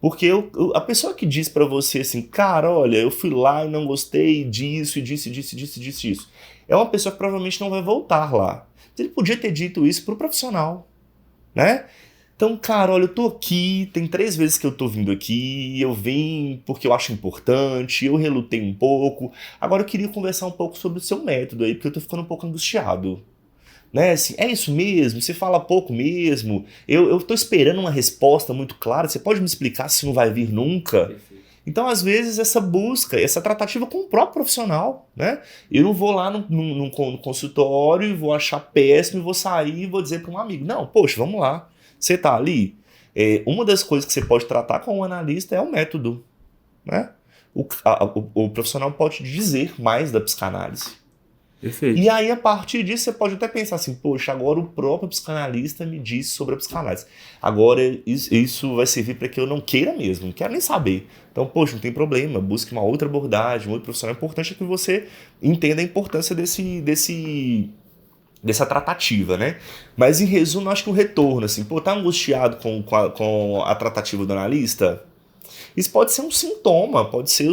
Porque a pessoa que diz pra você assim, cara, olha, eu fui lá e não gostei disso, disso, é uma pessoa que provavelmente não vai voltar lá. Ele podia ter dito isso pro profissional, né? Então, cara, olha, eu tô aqui, tem 3 vezes que eu tô vindo aqui, eu vim porque eu acho importante, eu relutei um pouco, agora eu queria conversar um pouco sobre o seu método aí, porque eu tô ficando um pouco angustiado. Né? Assim, é isso mesmo? Você fala pouco mesmo? Eu tô esperando uma resposta muito clara, você pode me explicar se não vai vir nunca? Perfeito. Então, às vezes, essa busca, essa tratativa com o próprio profissional, né? Eu não vou lá no consultório e vou achar péssimo e vou sair e vou dizer para um amigo, não, poxa, vamos lá, você tá ali. Uma das coisas que você pode tratar com um analista é o método, né? O profissional pode te dizer mais da psicanálise. Perfeito. E aí, a partir disso, você pode até pensar assim, poxa, agora o próprio psicanalista me disse sobre a psicanálise. Agora, isso vai servir para que eu não queira mesmo, não quero nem saber. Então, poxa, não tem problema, busque uma outra abordagem, um outro profissional. O importante é que você entenda a importância dessa tratativa, né? Mas, em resumo, eu acho que o retorno, assim, pô, tá angustiado com a tratativa do analista? Isso pode ser um sintoma, pode ser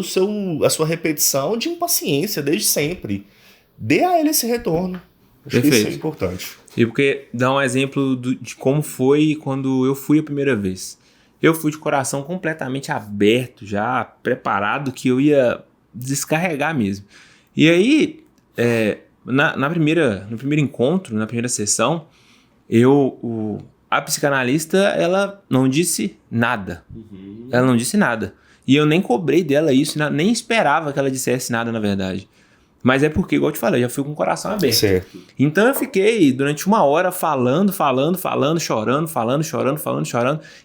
a sua repetição de impaciência desde sempre. Dê a ele esse retorno. Acho que isso é importante. E porque dá um exemplo de como foi quando eu fui a primeira vez. Eu fui de coração completamente aberto, já preparado que eu ia descarregar mesmo. E aí, no primeiro encontro, na primeira sessão, a psicanalista, ela não disse nada. Uhum. Ela não disse nada. E eu nem cobrei dela isso, nem esperava que ela dissesse nada, na verdade. Mas é porque, igual eu te falei, eu já fui com o coração aberto. Certo. Então eu fiquei durante 1 hora falando, chorando.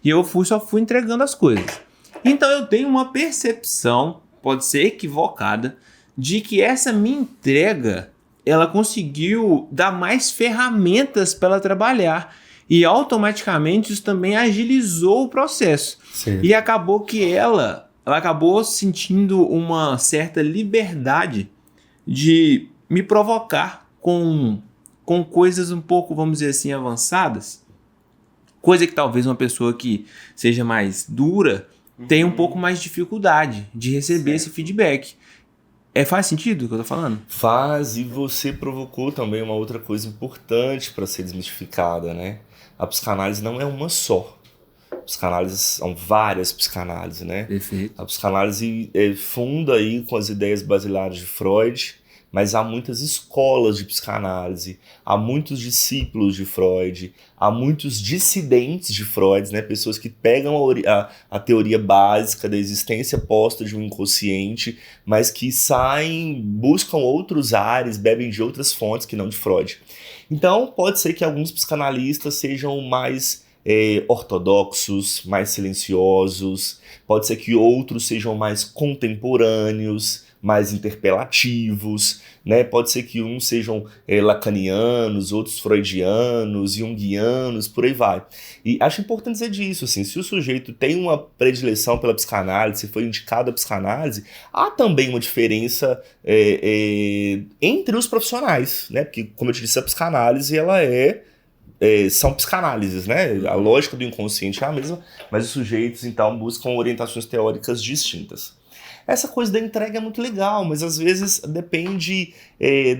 E eu só fui entregando as coisas. Então eu tenho uma percepção, pode ser equivocada, de que essa minha entrega, ela conseguiu dar mais ferramentas para ela trabalhar. E automaticamente isso também agilizou o processo. Sim. E acabou que ela acabou sentindo uma certa liberdade de me provocar com coisas um pouco, vamos dizer assim, avançadas. Coisa que talvez uma pessoa que seja mais dura tenha um pouco mais de dificuldade de receber esse feedback. Faz sentido o que eu tô falando? Faz, e você provocou também uma outra coisa importante para ser desmistificada, né? A psicanálise não é uma só. Psicanálises são várias psicanálises, né? Perfeito. A psicanálise funda aí com as ideias basilares de Freud, mas há muitas escolas de psicanálise, há muitos discípulos de Freud, há muitos dissidentes de Freud, né? Pessoas que pegam a teoria básica da existência posta de um inconsciente, mas que saem, buscam outros ares, bebem de outras fontes que não de Freud. Então, pode ser que alguns psicanalistas sejam mais ortodoxos, mais silenciosos, pode ser que outros sejam mais contemporâneos, mais interpelativos, né? Pode ser que uns sejam lacanianos, outros freudianos, junguianos, por aí vai. E acho importante dizer disso, assim, se o sujeito tem uma predileção pela psicanálise, se foi indicado a psicanálise, há também uma diferença entre os profissionais, né? Porque, como eu te disse, a psicanálise, ela são psicanálises, né? A lógica do inconsciente é a mesma, mas os sujeitos, então, buscam orientações teóricas distintas. Essa coisa da entrega é muito legal, mas às vezes depende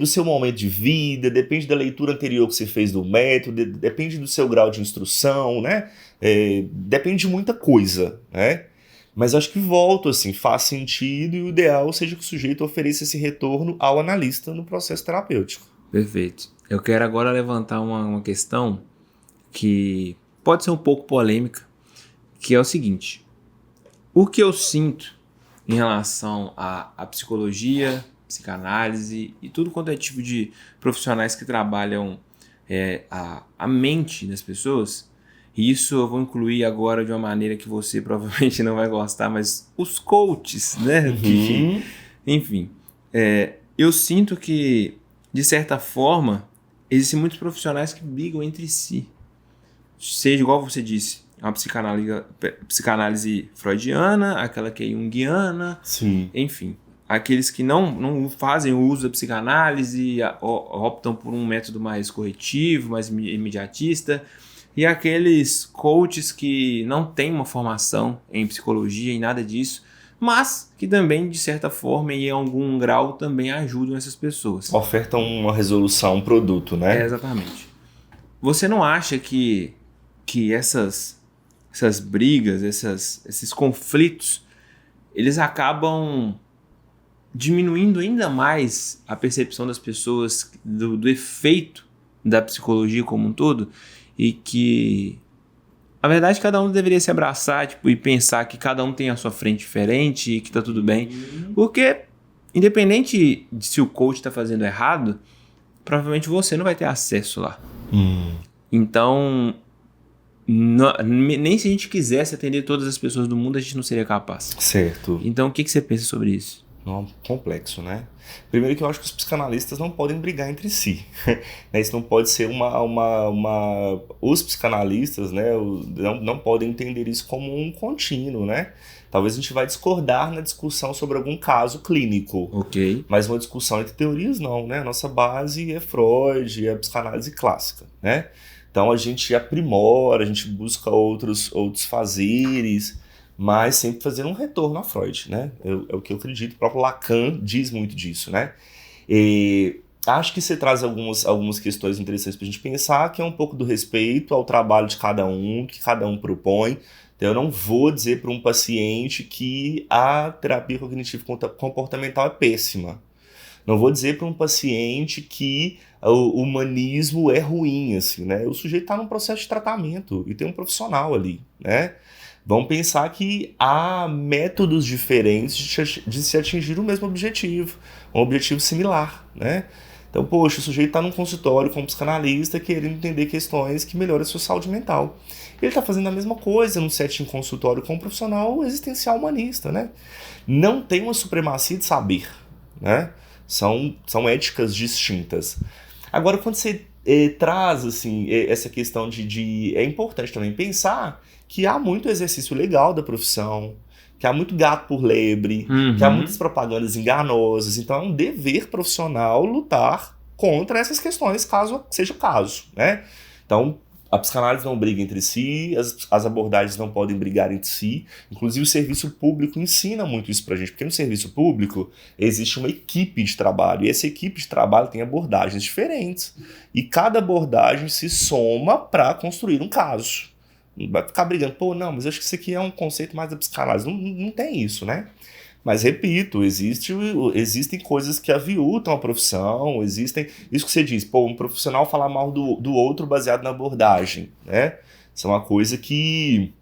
do seu momento de vida, depende da leitura anterior que você fez do método, depende do seu grau de instrução, né? Depende de muita coisa, né? Mas acho que volto, assim, faz sentido e o ideal seja que o sujeito ofereça esse retorno ao analista no processo terapêutico. Perfeito. Eu quero agora levantar uma questão que pode ser um pouco polêmica, que é o seguinte. O que eu sinto em relação à psicologia, psicanálise e tudo quanto é tipo de profissionais que trabalham a mente das pessoas, e isso eu vou incluir agora de uma maneira que você provavelmente não vai gostar, mas os coaches, né? Uhum. Enfim, eu sinto que, de certa forma, existem muitos profissionais que brigam entre si. Seja, igual você disse, uma psicanálise freudiana, aquela que é junguiana, Sim. enfim. Aqueles que não fazem o uso da psicanálise, optam por um método mais corretivo, mais imediatista, e aqueles coaches que não têm uma formação em psicologia, em nada disso, mas que também, de certa forma, e em algum grau, também ajudam essas pessoas. Ofertam uma resolução, um produto, né? Exatamente. Você não acha que essas brigas, esses conflitos, eles acabam diminuindo ainda mais a percepção das pessoas do efeito da psicologia como um todo, e que, na verdade, cada um deveria se abraçar, tipo, e pensar que cada um tem a sua frente diferente e que tá tudo bem. Porque, independente de se o coach está fazendo errado, provavelmente você não vai ter acesso lá. Então, nem se a gente quisesse atender todas as pessoas do mundo, a gente não seria capaz. Certo. Então, o que você pensa sobre isso? Não, complexo, né? Primeiro que eu acho que os psicanalistas não podem brigar entre si. Isso não pode ser Os psicanalistas, né, não podem entender isso como um contínuo, né? Talvez a gente vai discordar na discussão sobre algum caso clínico. Ok. Mas uma discussão entre teorias não, né? A nossa base é Freud, é a psicanálise clássica, né? Então a gente aprimora, a gente busca outros fazeres, mas sempre fazendo um retorno a Freud, né? É o que eu acredito, o próprio Lacan diz muito disso, né? E acho que você traz algumas questões interessantes para a gente pensar, que é um pouco do respeito ao trabalho de cada um, que cada um propõe. Então eu não vou dizer para um paciente que a terapia cognitivo-comportamental é péssima. Não vou dizer para um paciente que o humanismo é ruim, assim, né? O sujeito está num processo de tratamento e tem um profissional ali, né? Vamos pensar que há métodos diferentes de se atingir o mesmo objetivo, um objetivo similar, né? Então, poxa, o sujeito está num consultório com um psicanalista querendo entender questões que melhoram a sua saúde mental. Ele está fazendo a mesma coisa num setting consultório com um profissional existencial humanista, né? Não tem uma supremacia de saber, né? São éticas distintas. Agora, quando você traz assim, essa questão é importante também pensar que há muito exercício legal da profissão, que há muito gato por lebre, que há muitas propagandas enganosas. Então é um dever profissional lutar contra essas questões, caso seja o caso, né? Então, a psicanálise não briga entre si, as abordagens não podem brigar entre si. Inclusive o serviço público ensina muito isso pra gente, porque no serviço público existe uma equipe de trabalho, e essa equipe de trabalho tem abordagens diferentes. E cada abordagem se soma para construir um caso. Não vai ficar brigando, pô, não, mas eu acho que isso aqui é um conceito mais da psicanálise. Não tem isso, né? Mas, repito, existem coisas que aviltam a profissão, existem... Isso que você diz, pô, um profissional falar mal do outro baseado na abordagem, né? Isso é uma coisa que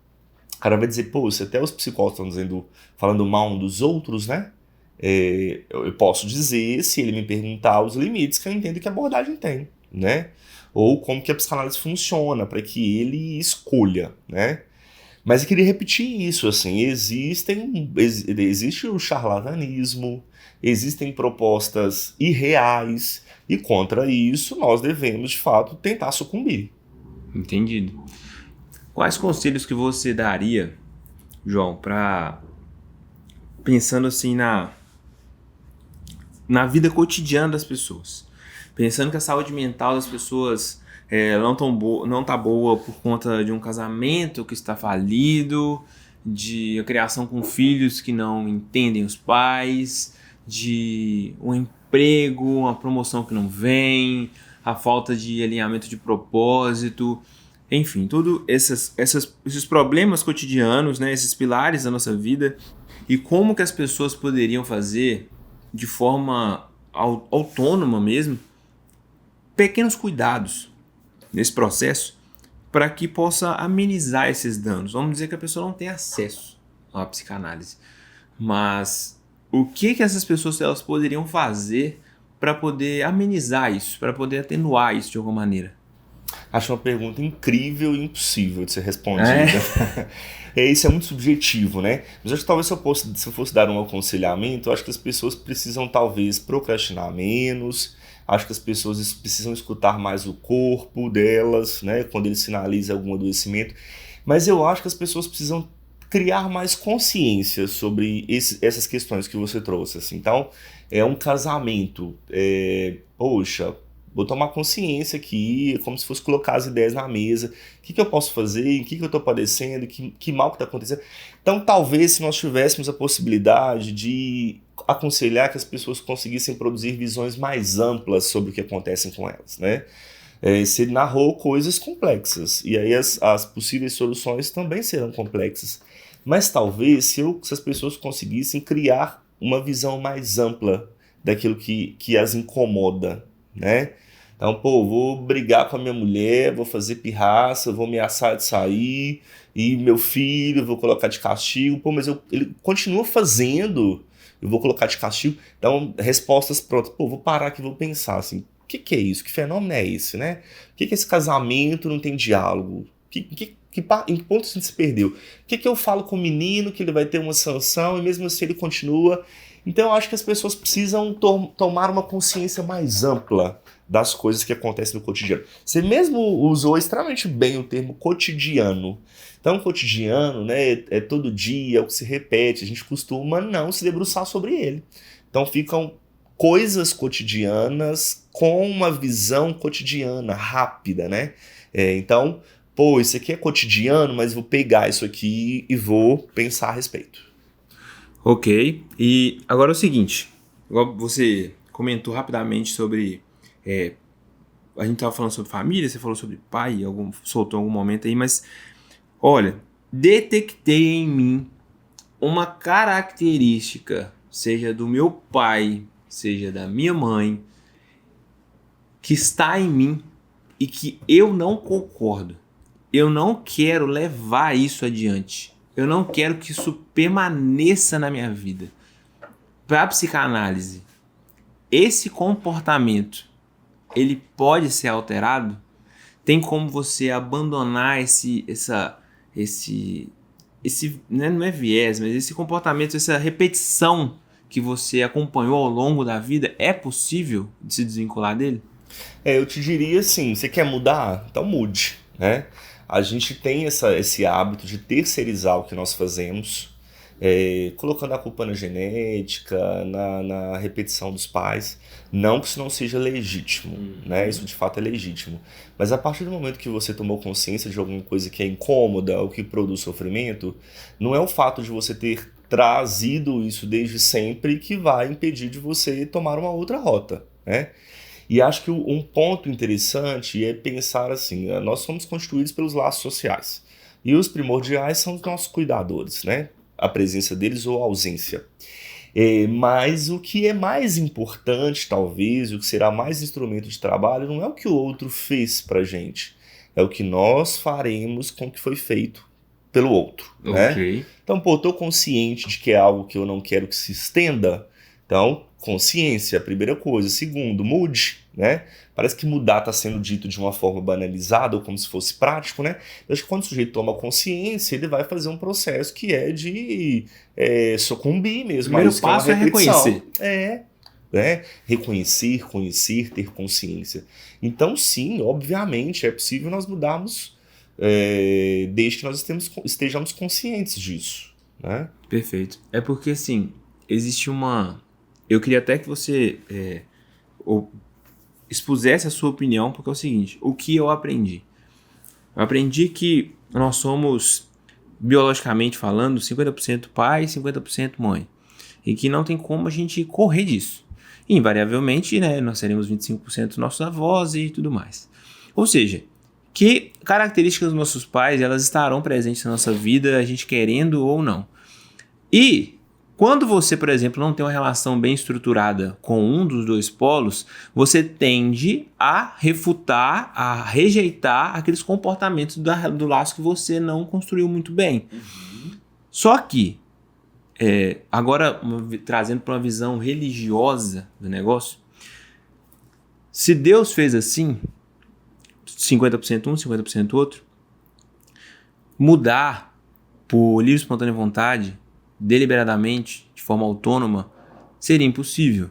o cara vai dizer, pô, se até os psicólogos estão falando mal um dos outros, né? Eu posso dizer, se ele me perguntar, os limites que eu entendo que a abordagem tem, né? Ou como que a psicanálise funciona, para que ele escolha, né? Mas eu queria repetir isso, assim, existe o charlatanismo, existem propostas irreais, e contra isso nós devemos, de fato, tentar sucumbir. Entendido. Quais conselhos que você daria, João, para pensando assim na vida cotidiana das pessoas? Pensando que a saúde mental das pessoas não tá boa por conta de um casamento que está falido, de a criação com filhos que não entendem os pais, de um emprego, uma promoção que não vem, a falta de alinhamento de propósito, enfim, tudo esses problemas cotidianos, né, esses pilares da nossa vida, e como que as pessoas poderiam fazer de forma autônoma mesmo, pequenos cuidados nesse processo para que possa amenizar esses danos. Vamos dizer que a pessoa não tem acesso à psicanálise, mas o que essas pessoas elas poderiam fazer para poder amenizar isso, para poder atenuar isso de alguma maneira? Acho uma pergunta incrível e impossível de ser respondida. Isso é muito subjetivo, né? Mas acho que talvez se eu fosse dar um aconselhamento, eu acho que as pessoas precisam talvez procrastinar menos, acho que as pessoas precisam escutar mais o corpo delas, né? Quando ele sinaliza algum adoecimento. Mas eu acho que as pessoas precisam criar mais consciência sobre essas questões que você trouxe. Assim. Então, é um casamento. Poxa, vou tomar consciência aqui, como se fosse colocar as ideias na mesa. O que eu posso fazer? O que eu estou padecendo? Que mal que está acontecendo? Então, talvez, se nós tivéssemos a possibilidade de aconselhar que as pessoas conseguissem produzir visões mais amplas sobre o que acontece com elas, né? Você narrou coisas complexas, e aí as possíveis soluções também serão complexas. Mas talvez, se as pessoas conseguissem criar uma visão mais ampla daquilo que as incomoda, né? Então, vou brigar com a minha mulher, vou fazer pirraça, vou ameaçar de sair, e meu filho, vou colocar de castigo, mas ele continua fazendo, eu vou colocar de castigo. Então, respostas prontas, vou parar aqui, vou pensar assim, o que é isso? Que fenômeno é esse, né? Por que esse casamento não tem diálogo? Em que ponto a gente se perdeu? O que eu falo com o menino que ele vai ter uma sanção e mesmo assim ele continua? Então eu acho que as pessoas precisam tomar uma consciência mais ampla das coisas que acontecem no cotidiano. Você mesmo usou extremamente bem o termo cotidiano. Então cotidiano, né, é todo dia, é o que se repete, a gente costuma não se debruçar sobre ele. Então ficam coisas cotidianas com uma visão cotidiana, rápida, né? Então, isso aqui é cotidiano, mas vou pegar isso aqui e vou pensar a respeito. Ok, e agora é o seguinte, igual você comentou rapidamente sobre, a gente estava falando sobre família, você falou sobre pai, soltou em algum momento aí, mas olha, detectei em mim uma característica, seja do meu pai, seja da minha mãe, que está em mim e que eu não concordo. Eu não quero levar isso adiante. Eu não quero que isso permaneça na minha vida. Para a psicanálise, esse comportamento, ele pode ser alterado? Tem como você abandonar esse não é viés, mas esse comportamento, essa repetição que você acompanhou ao longo da vida, é possível de se desvincular dele? Eu te diria assim, você quer mudar? Então mude, né? A gente tem esse hábito de terceirizar o que nós fazemos, colocando a culpa na genética, na repetição dos pais. Não que isso não seja legítimo, né? Isso de fato é legítimo. Mas a partir do momento que você tomou consciência de alguma coisa que é incômoda ou que produz sofrimento, não é o fato de você ter trazido isso desde sempre que vai impedir de você tomar uma outra rota, né? E acho que um ponto interessante é pensar assim, nós somos constituídos pelos laços sociais. E os primordiais são os nossos cuidadores, né? A presença deles ou a ausência. Mas o que é mais importante, talvez, o que será mais instrumento de trabalho, não é o que o outro fez pra gente. É o que nós faremos com o que foi feito pelo outro, né? Ok. Então, estou consciente de que é algo que eu não quero que se estenda. Então, Consciência, a primeira coisa. Segundo, mude, né? Parece que mudar está sendo dito de uma forma banalizada ou como se fosse prático, né? Eu acho que quando o sujeito toma consciência, ele vai fazer um processo que é de sucumbir mesmo. O primeiro passo é reconhecer. Né? Reconhecer, conhecer, ter consciência. Então, sim, obviamente, é possível nós mudarmos desde que nós estejamos conscientes disso, né? Perfeito. É porque, assim, existe uma... Eu queria até que você expusesse a sua opinião, porque é o seguinte, o que eu aprendi? Eu aprendi que nós somos, biologicamente falando, 50% pai e 50% mãe. E que não tem como a gente correr disso. E, invariavelmente, né, nós seremos 25% nossos avós e tudo mais. Ou seja, que características dos nossos pais elas estarão presentes na nossa vida, a gente querendo ou não. E quando você, por exemplo, não tem uma relação bem estruturada com um dos dois polos, você tende a refutar, a rejeitar aqueles comportamentos do laço que você não construiu muito bem. Uhum. Só que, agora trazendo para uma visão religiosa do negócio, se Deus fez assim, 50% um, 50% outro, mudar por livre e espontânea vontade, deliberadamente, de forma autônoma, seria impossível.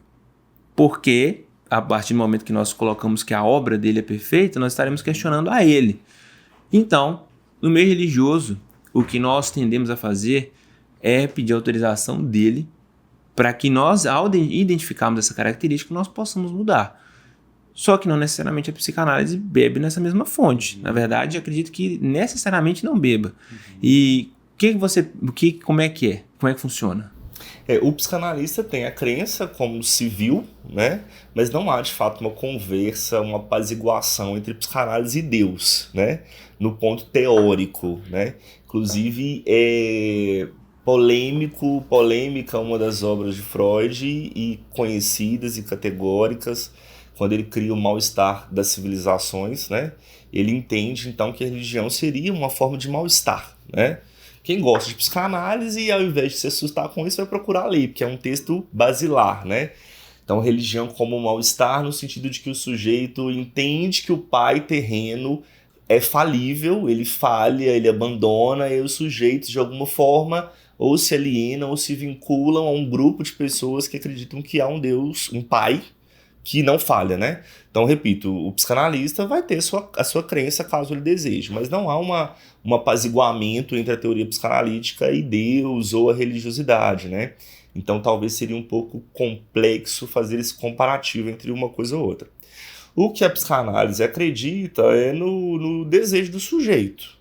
Porque, a partir do momento que nós colocamos que a obra dele é perfeita, nós estaremos questionando a ele. Então, no meio religioso, o que nós tendemos a fazer é pedir autorização dele para que nós, ao identificarmos essa característica, nós possamos mudar. Só que não necessariamente a psicanálise bebe nessa mesma fonte. Na verdade, acredito que necessariamente não beba. E como é que funciona? O psicanalista tem a crença como civil, né? Mas não há de fato uma conversa, uma apaziguação entre psicanálise e Deus, né? No ponto teórico, né? Inclusive polêmica uma das obras de Freud e conhecidas e categóricas quando ele cria o mal-estar das civilizações, né? Ele entende então que a religião seria uma forma de mal-estar, né? Quem gosta de psicanálise, ao invés de se assustar com isso, vai procurar ler, porque é um texto basilar, né? Então, religião como mal-estar no sentido de que o sujeito entende que o pai terreno é falível, ele falha, ele abandona, e os sujeitos, de alguma forma, ou se alienam ou se vinculam a um grupo de pessoas que acreditam que há um Deus, um pai, que não falha, né? Então, repito, o psicanalista vai ter a sua crença caso ele deseje, mas não há um apaziguamento entre a teoria psicanalítica e Deus ou a religiosidade, né? Então, talvez seria um pouco complexo fazer esse comparativo entre uma coisa ou outra. O que a psicanálise acredita é no desejo do sujeito,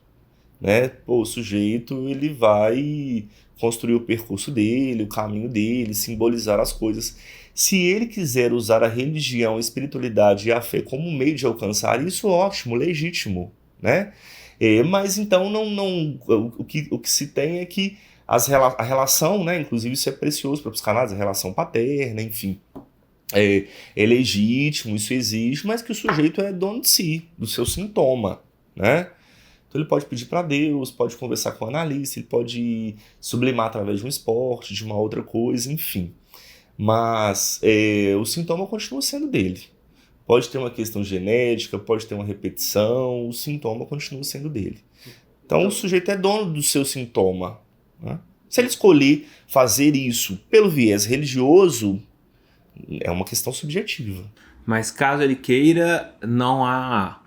né? O sujeito ele vai construir o percurso dele, o caminho dele, simbolizar as coisas. Se ele quiser usar a religião, a espiritualidade e a fé como meio de alcançar isso, ótimo, legítimo, né? Mas então o que se tem é que a relação, né? Inclusive isso é precioso para a psicanálise, a relação paterna, enfim, é legítimo, isso existe, mas que o sujeito é dono de si, do seu sintoma, né? Então ele pode pedir para Deus, pode conversar com o analista, ele pode sublimar através de um esporte, de uma outra coisa, enfim. Mas o sintoma continua sendo dele. Pode ter uma questão genética, pode ter uma repetição, o sintoma continua sendo dele. Então o sujeito é dono do seu sintoma, né? Se ele escolher fazer isso pelo viés religioso, é uma questão subjetiva. Mas caso ele queira, não há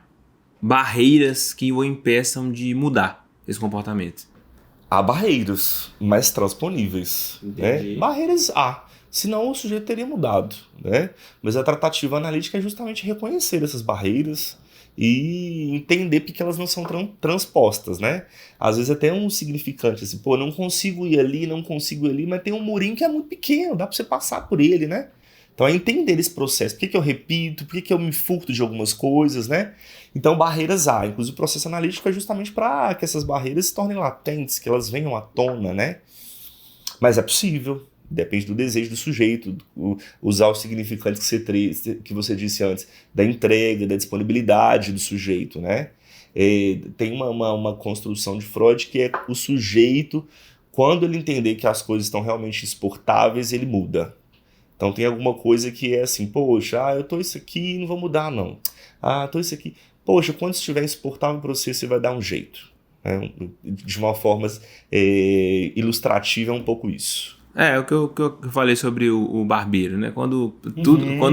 barreiras que o impeçam de mudar esse comportamento. Há barreiras, mas transponíveis. Né? Barreiras há. Senão o sujeito teria mudado, né? Mas a tratativa analítica é justamente reconhecer essas barreiras e entender porque elas não são transpostas, né? Às vezes até um significante, assim, não consigo ir ali, mas tem um murinho que é muito pequeno, dá para você passar por ele, né? Então é entender esse processo, por que eu repito, por que eu me furto de algumas coisas, né? Então barreiras há, inclusive o processo analítico é justamente para que essas barreiras se tornem latentes, que elas venham à tona, né? Mas é possível. Depende do desejo do sujeito, usar os significantes que você disse antes, da entrega, da disponibilidade do sujeito, né? Tem uma construção de Freud que é o sujeito, quando ele entender que as coisas estão realmente exportáveis, ele muda. Então tem alguma coisa que é assim, poxa, eu tô isso aqui e não vou mudar não. Tô isso aqui. Poxa, quando estiver insuportável para você, você vai dar um jeito. De uma forma ilustrativa é um pouco isso. O que eu falei sobre o barbeiro, né? Quando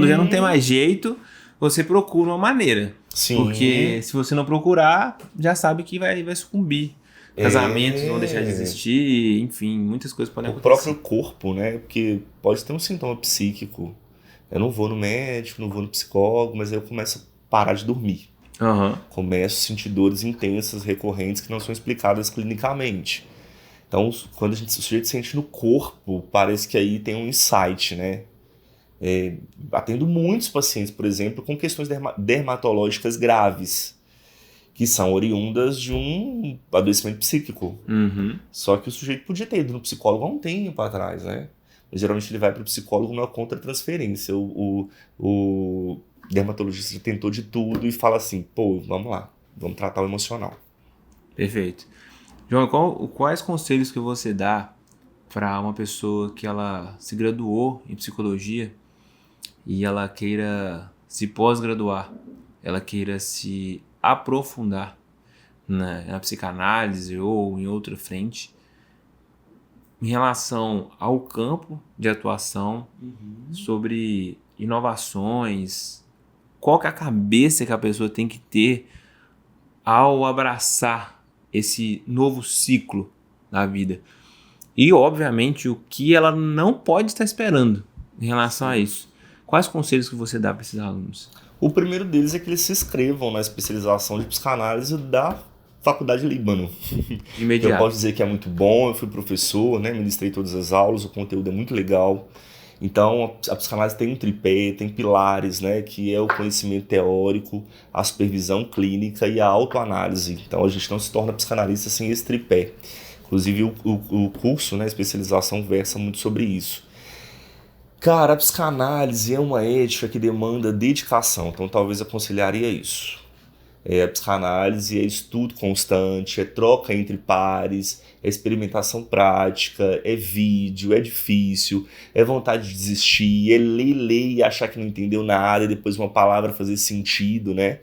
já não tem mais jeito, você procura uma maneira. Sim. Porque se você não procurar, já sabe que vai sucumbir. Casamentos vão deixar de existir, enfim, muitas coisas podem acontecer. O próprio corpo, né? Porque pode ter um sintoma psíquico. Eu não vou no médico, não vou no psicólogo, mas aí eu começo a parar de dormir. Começo a sentir dores intensas, recorrentes, que não são explicadas clinicamente. Então, quando o sujeito sente no corpo, parece que aí tem um insight, né? Atendo muitos pacientes, por exemplo, com questões dermatológicas graves, que são oriundas de um adoecimento psíquico. Só que o sujeito podia ter ido no psicólogo há um tempo atrás, né? Mas, geralmente ele vai para o psicólogo numa contra-transferência. O dermatologista já tentou de tudo e fala assim, vamos lá, vamos tratar o emocional. Perfeito. João, quais conselhos que você dá para uma pessoa que ela se graduou em psicologia e ela queira se pós-graduar, ela queira se aprofundar na psicanálise ou em outra frente, em relação ao campo de atuação, sobre inovações, qual que é a cabeça que a pessoa tem que ter ao abraçar esse novo ciclo da vida? E, obviamente, o que ela não pode estar esperando em relação a isso. Quais conselhos que você dá para esses alunos? O primeiro deles é que eles se inscrevam na especialização de psicanálise da Faculdade Líbano. Imediato. Eu posso dizer que é muito bom, eu fui professor, né, ministrei todas as aulas, o conteúdo é muito legal. Então, a psicanálise tem um tripé, tem pilares, né, que é o conhecimento teórico, a supervisão clínica e a autoanálise. Então, a gente não se torna psicanalista sem esse tripé. Inclusive, o curso, né, a especialização, versa muito sobre isso. Cara, a psicanálise é uma ética que demanda dedicação, então talvez aconselharia isso. A psicanálise é estudo constante, é troca entre pares, é experimentação prática, é vídeo, é difícil, é vontade de desistir, é ler e achar que não entendeu nada e depois uma palavra fazer sentido, né?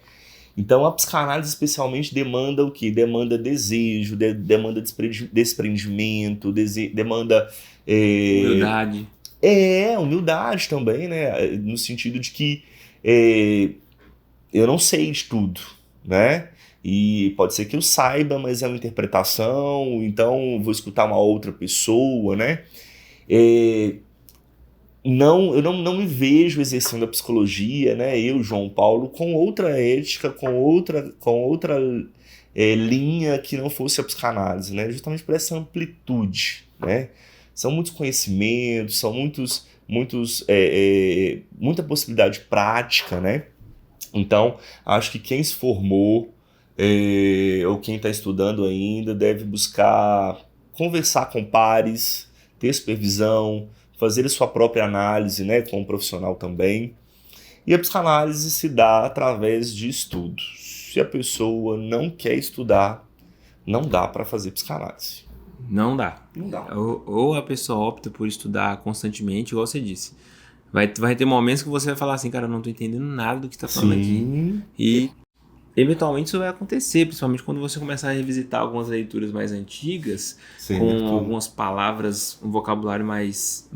Então a psicanálise especialmente demanda o quê? Demanda desejo, demanda desprendimento, demanda... humildade. Humildade também, né? No sentido de que eu não sei de tudo, né? E pode ser que eu saiba, mas é uma interpretação, então vou escutar uma outra pessoa, né? Eu não me vejo exercendo a psicologia, né? Eu, João Paulo, com outra ética, com outra linha que não fosse a psicanálise, né? Justamente por essa amplitude, né? São muitos conhecimentos, são muita possibilidade prática, né? Então, acho que quem se formou ou quem está estudando ainda deve buscar conversar com pares, ter supervisão, fazer a sua própria análise, né, com um profissional também. E a psicanálise se dá através de estudos. Se a pessoa não quer estudar, não dá para fazer psicanálise. Não dá. Não dá. Ou a pessoa opta por estudar constantemente, igual você disse. Vai ter momentos que você vai falar assim, cara, eu não tô entendendo nada do que tá falando aqui. E eventualmente isso vai acontecer, principalmente quando você começar a revisitar algumas leituras mais antigas, com algumas palavras, um vocabulário mais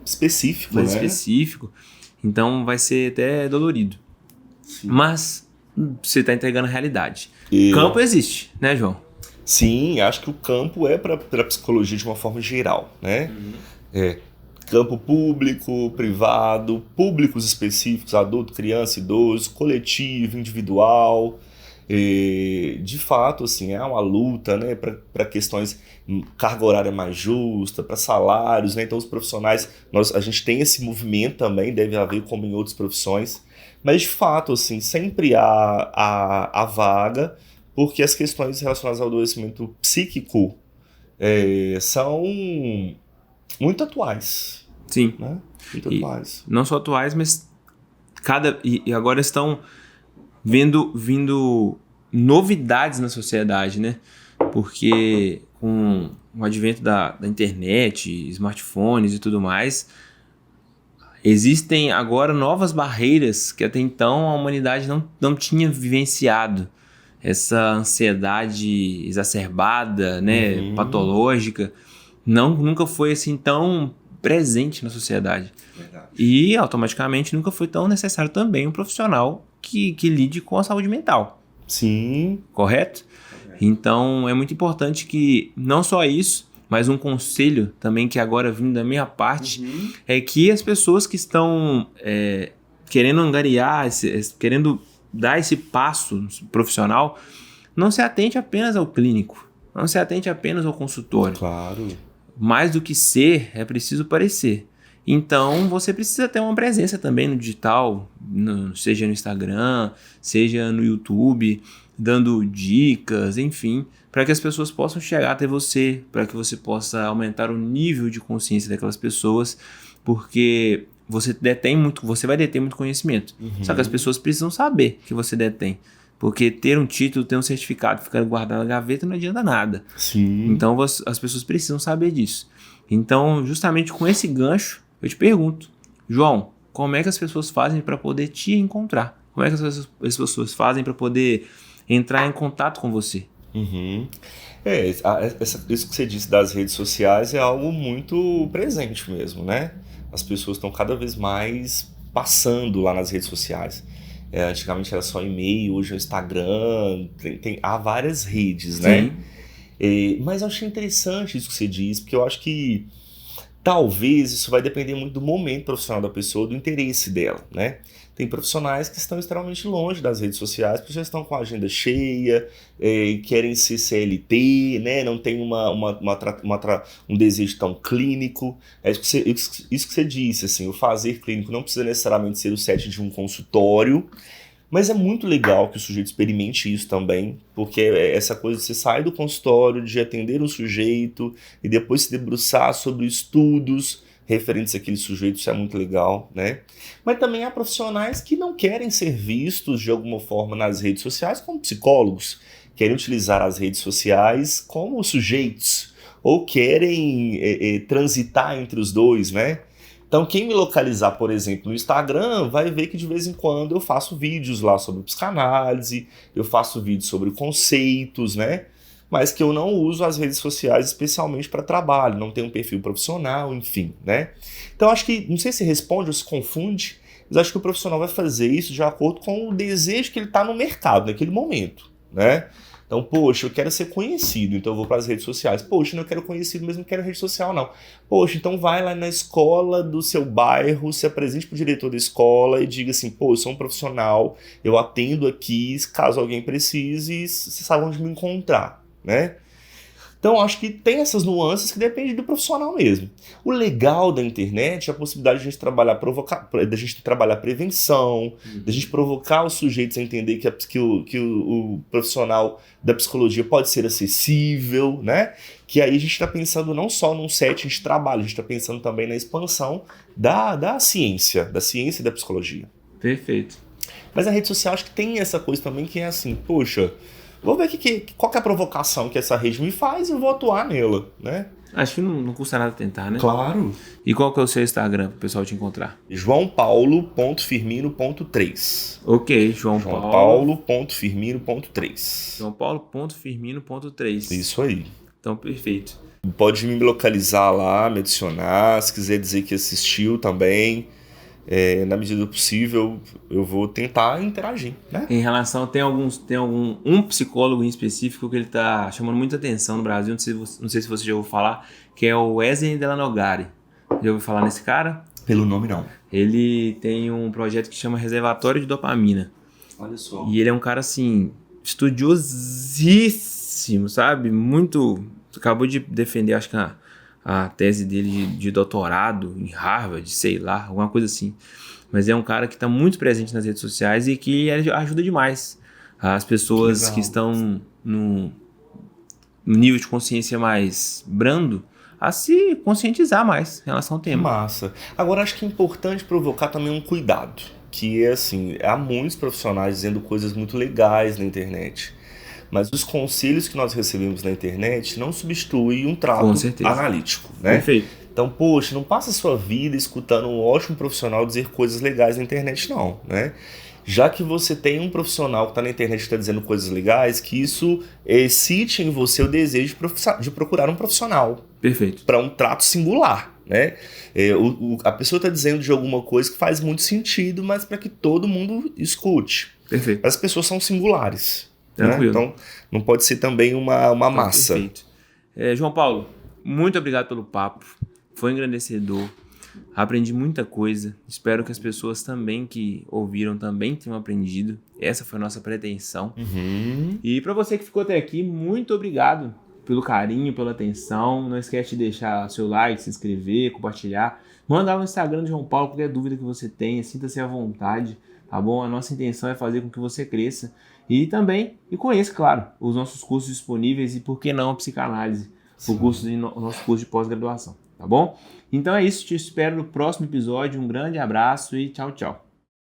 específico, mais né? específico. Então vai ser até dolorido. Sim. Mas você tá entregando a realidade. Campo existe, né, João? Sim, acho que o campo é para a psicologia de uma forma geral, né? Campo público, privado, públicos específicos, adulto, criança, idoso, coletivo, individual. De fato, assim, é uma luta, né, para questões, carga horária mais justa, para salários, né? Então os profissionais, a gente tem esse movimento também, deve haver como em outras profissões, mas de fato, assim, sempre há a vaga, porque as questões relacionadas ao adoecimento psíquico são muito atuais. Sim. Né? Muito atuais. Não só atuais, mas e agora estão vindo novidades na sociedade, né? Porque com o advento da internet, smartphones e tudo mais, Existem agora novas barreiras que até então a humanidade não tinha vivenciado. Essa ansiedade exacerbada, né, patológica, nunca foi assim tão presente na sociedade. Verdade. E automaticamente nunca foi tão necessário também um profissional que lide com a saúde mental. Sim. Correto? Então é muito importante que não só isso, mas um conselho também que agora vindo da minha parte é que as pessoas que estão querendo angariar, querendo dar esse passo profissional, não se atente apenas ao clínico, não se atente apenas ao consultório. Claro. Mais do que ser, é preciso parecer. Então, você precisa ter uma presença também no digital, seja no Instagram, seja no YouTube, dando dicas, enfim, para que as pessoas possam chegar até você, para que você possa aumentar o nível de consciência daquelas pessoas, porque você vai deter muito conhecimento. Só que as pessoas precisam saber que você detém. Porque ter um título, ter um certificado, ficar guardado na gaveta não adianta nada. Sim. Então as pessoas precisam saber disso. Então, justamente com esse gancho, eu te pergunto, João, como é que as pessoas fazem para poder te encontrar? Como é que as pessoas fazem para poder entrar em contato com você? Isso que você disse das redes sociais é algo muito presente mesmo, né? As pessoas estão cada vez mais passando lá nas redes sociais. Antigamente era só e-mail, hoje é o Instagram, há várias redes, né? Mas eu achei interessante isso que você disse, porque eu acho que talvez isso vai depender muito do momento profissional da pessoa, do interesse dela, né? Tem profissionais que estão extremamente longe das redes sociais, porque já estão com a agenda cheia, querem ser CLT, né? Não tem um desejo tão clínico. É isso que você disse, assim, o fazer clínico não precisa necessariamente ser o set de um consultório, mas é muito legal que o sujeito experimente isso também, porque essa coisa de você sair do consultório, de atender um sujeito e depois se debruçar sobre estudos referentes àquele sujeito, isso é muito legal, né? Mas também há profissionais que não querem ser vistos de alguma forma nas redes sociais como psicólogos, querem utilizar as redes sociais como sujeitos, ou querem transitar entre os dois, né? Então, quem me localizar, por exemplo, no Instagram, vai ver que de vez em quando eu faço vídeos lá sobre psicanálise, eu faço vídeos sobre conceitos, né? Mas que eu não uso as redes sociais especialmente para trabalho, não tenho um perfil profissional, enfim, né? Então, acho que, não sei se responde ou se confunde, mas acho que o profissional vai fazer isso de acordo com o desejo que ele está no mercado naquele momento, né? Então, poxa, eu quero ser conhecido, então eu vou para as redes sociais. Poxa, não quero conhecido, mas não quero rede social, não. Poxa, então vai lá na escola do seu bairro, se apresente para o diretor da escola e diga assim, pô, eu sou um profissional, eu atendo aqui, caso alguém precise, você sabe onde me encontrar, né? Então, acho que tem essas nuances que dependem do profissional mesmo. O legal da internet é a possibilidade de a gente trabalhar prevenção, da gente provocar os sujeitos a entender que o profissional da psicologia pode ser acessível, né? Que aí a gente está pensando não só num setting de trabalho, a gente está pensando também na expansão da ciência e da psicologia. Perfeito. Mas a rede social acho que tem essa coisa também que é assim, poxa, vou ver qual que é a provocação que essa rede me faz e eu vou atuar nela, né? Acho que não custa nada tentar, né? Claro. E qual que é o seu Instagram para o pessoal te encontrar? joaopaulo.firmino.3. Ok, joaopaulo.firmino.3. joaopaulo.firmino.3. Isso aí. Então, perfeito. Pode me localizar lá, me adicionar, se quiser dizer que assistiu também. Na medida do possível, eu vou tentar interagir, né? Em relação, tem um psicólogo em específico que ele tá chamando muita atenção no Brasil, não sei se você já ouviu falar, que é o Wesley Delanogari. Já ouviu falar nesse cara? Pelo nome, não. Ele tem um projeto que chama Reservatório de Dopamina. Olha só. E ele é um cara, assim, estudiosíssimo, sabe? Muito... Acabou de defender, acho que a tese dele de doutorado em Harvard, sei lá, alguma coisa assim. Mas é um cara que está muito presente nas redes sociais e que ajuda demais as pessoas que estão no nível de consciência mais brando a se conscientizar mais em relação ao tema. Massa. Agora, acho que é importante provocar também um cuidado, que é assim, há muitos profissionais dizendo coisas muito legais na internet, mas os conselhos que nós recebemos na internet não substituem um trato analítico, né? Perfeito. Então, poxa, não passa a sua vida escutando um ótimo profissional dizer coisas legais na internet, não, né? Já que você tem um profissional que está na internet que está dizendo coisas legais, que isso excite em você o desejo de procurar um profissional. Perfeito. Para um trato singular, né? A pessoa está dizendo de alguma coisa que faz muito sentido, mas para que todo mundo escute. Perfeito. As pessoas são singulares. Tranquilo. Né? Então, não pode ser também uma massa. Perfeito. João Paulo, muito obrigado pelo papo. Foi engrandecedor. Aprendi muita coisa. Espero que as pessoas também que ouviram também tenham aprendido. Essa foi a nossa pretensão. E para você que ficou até aqui, muito obrigado pelo carinho, pela atenção. Não esquece de deixar seu like, se inscrever, compartilhar. Manda lá no Instagram do João Paulo qualquer dúvida que você tenha. Sinta-se à vontade, tá bom? A nossa intenção é fazer com que você cresça. E também, e conheça, claro, os nossos cursos disponíveis e, por que não, a psicanálise. O nosso curso de pós-graduação, tá bom? Então é isso, te espero no próximo episódio. Um grande abraço e tchau, tchau.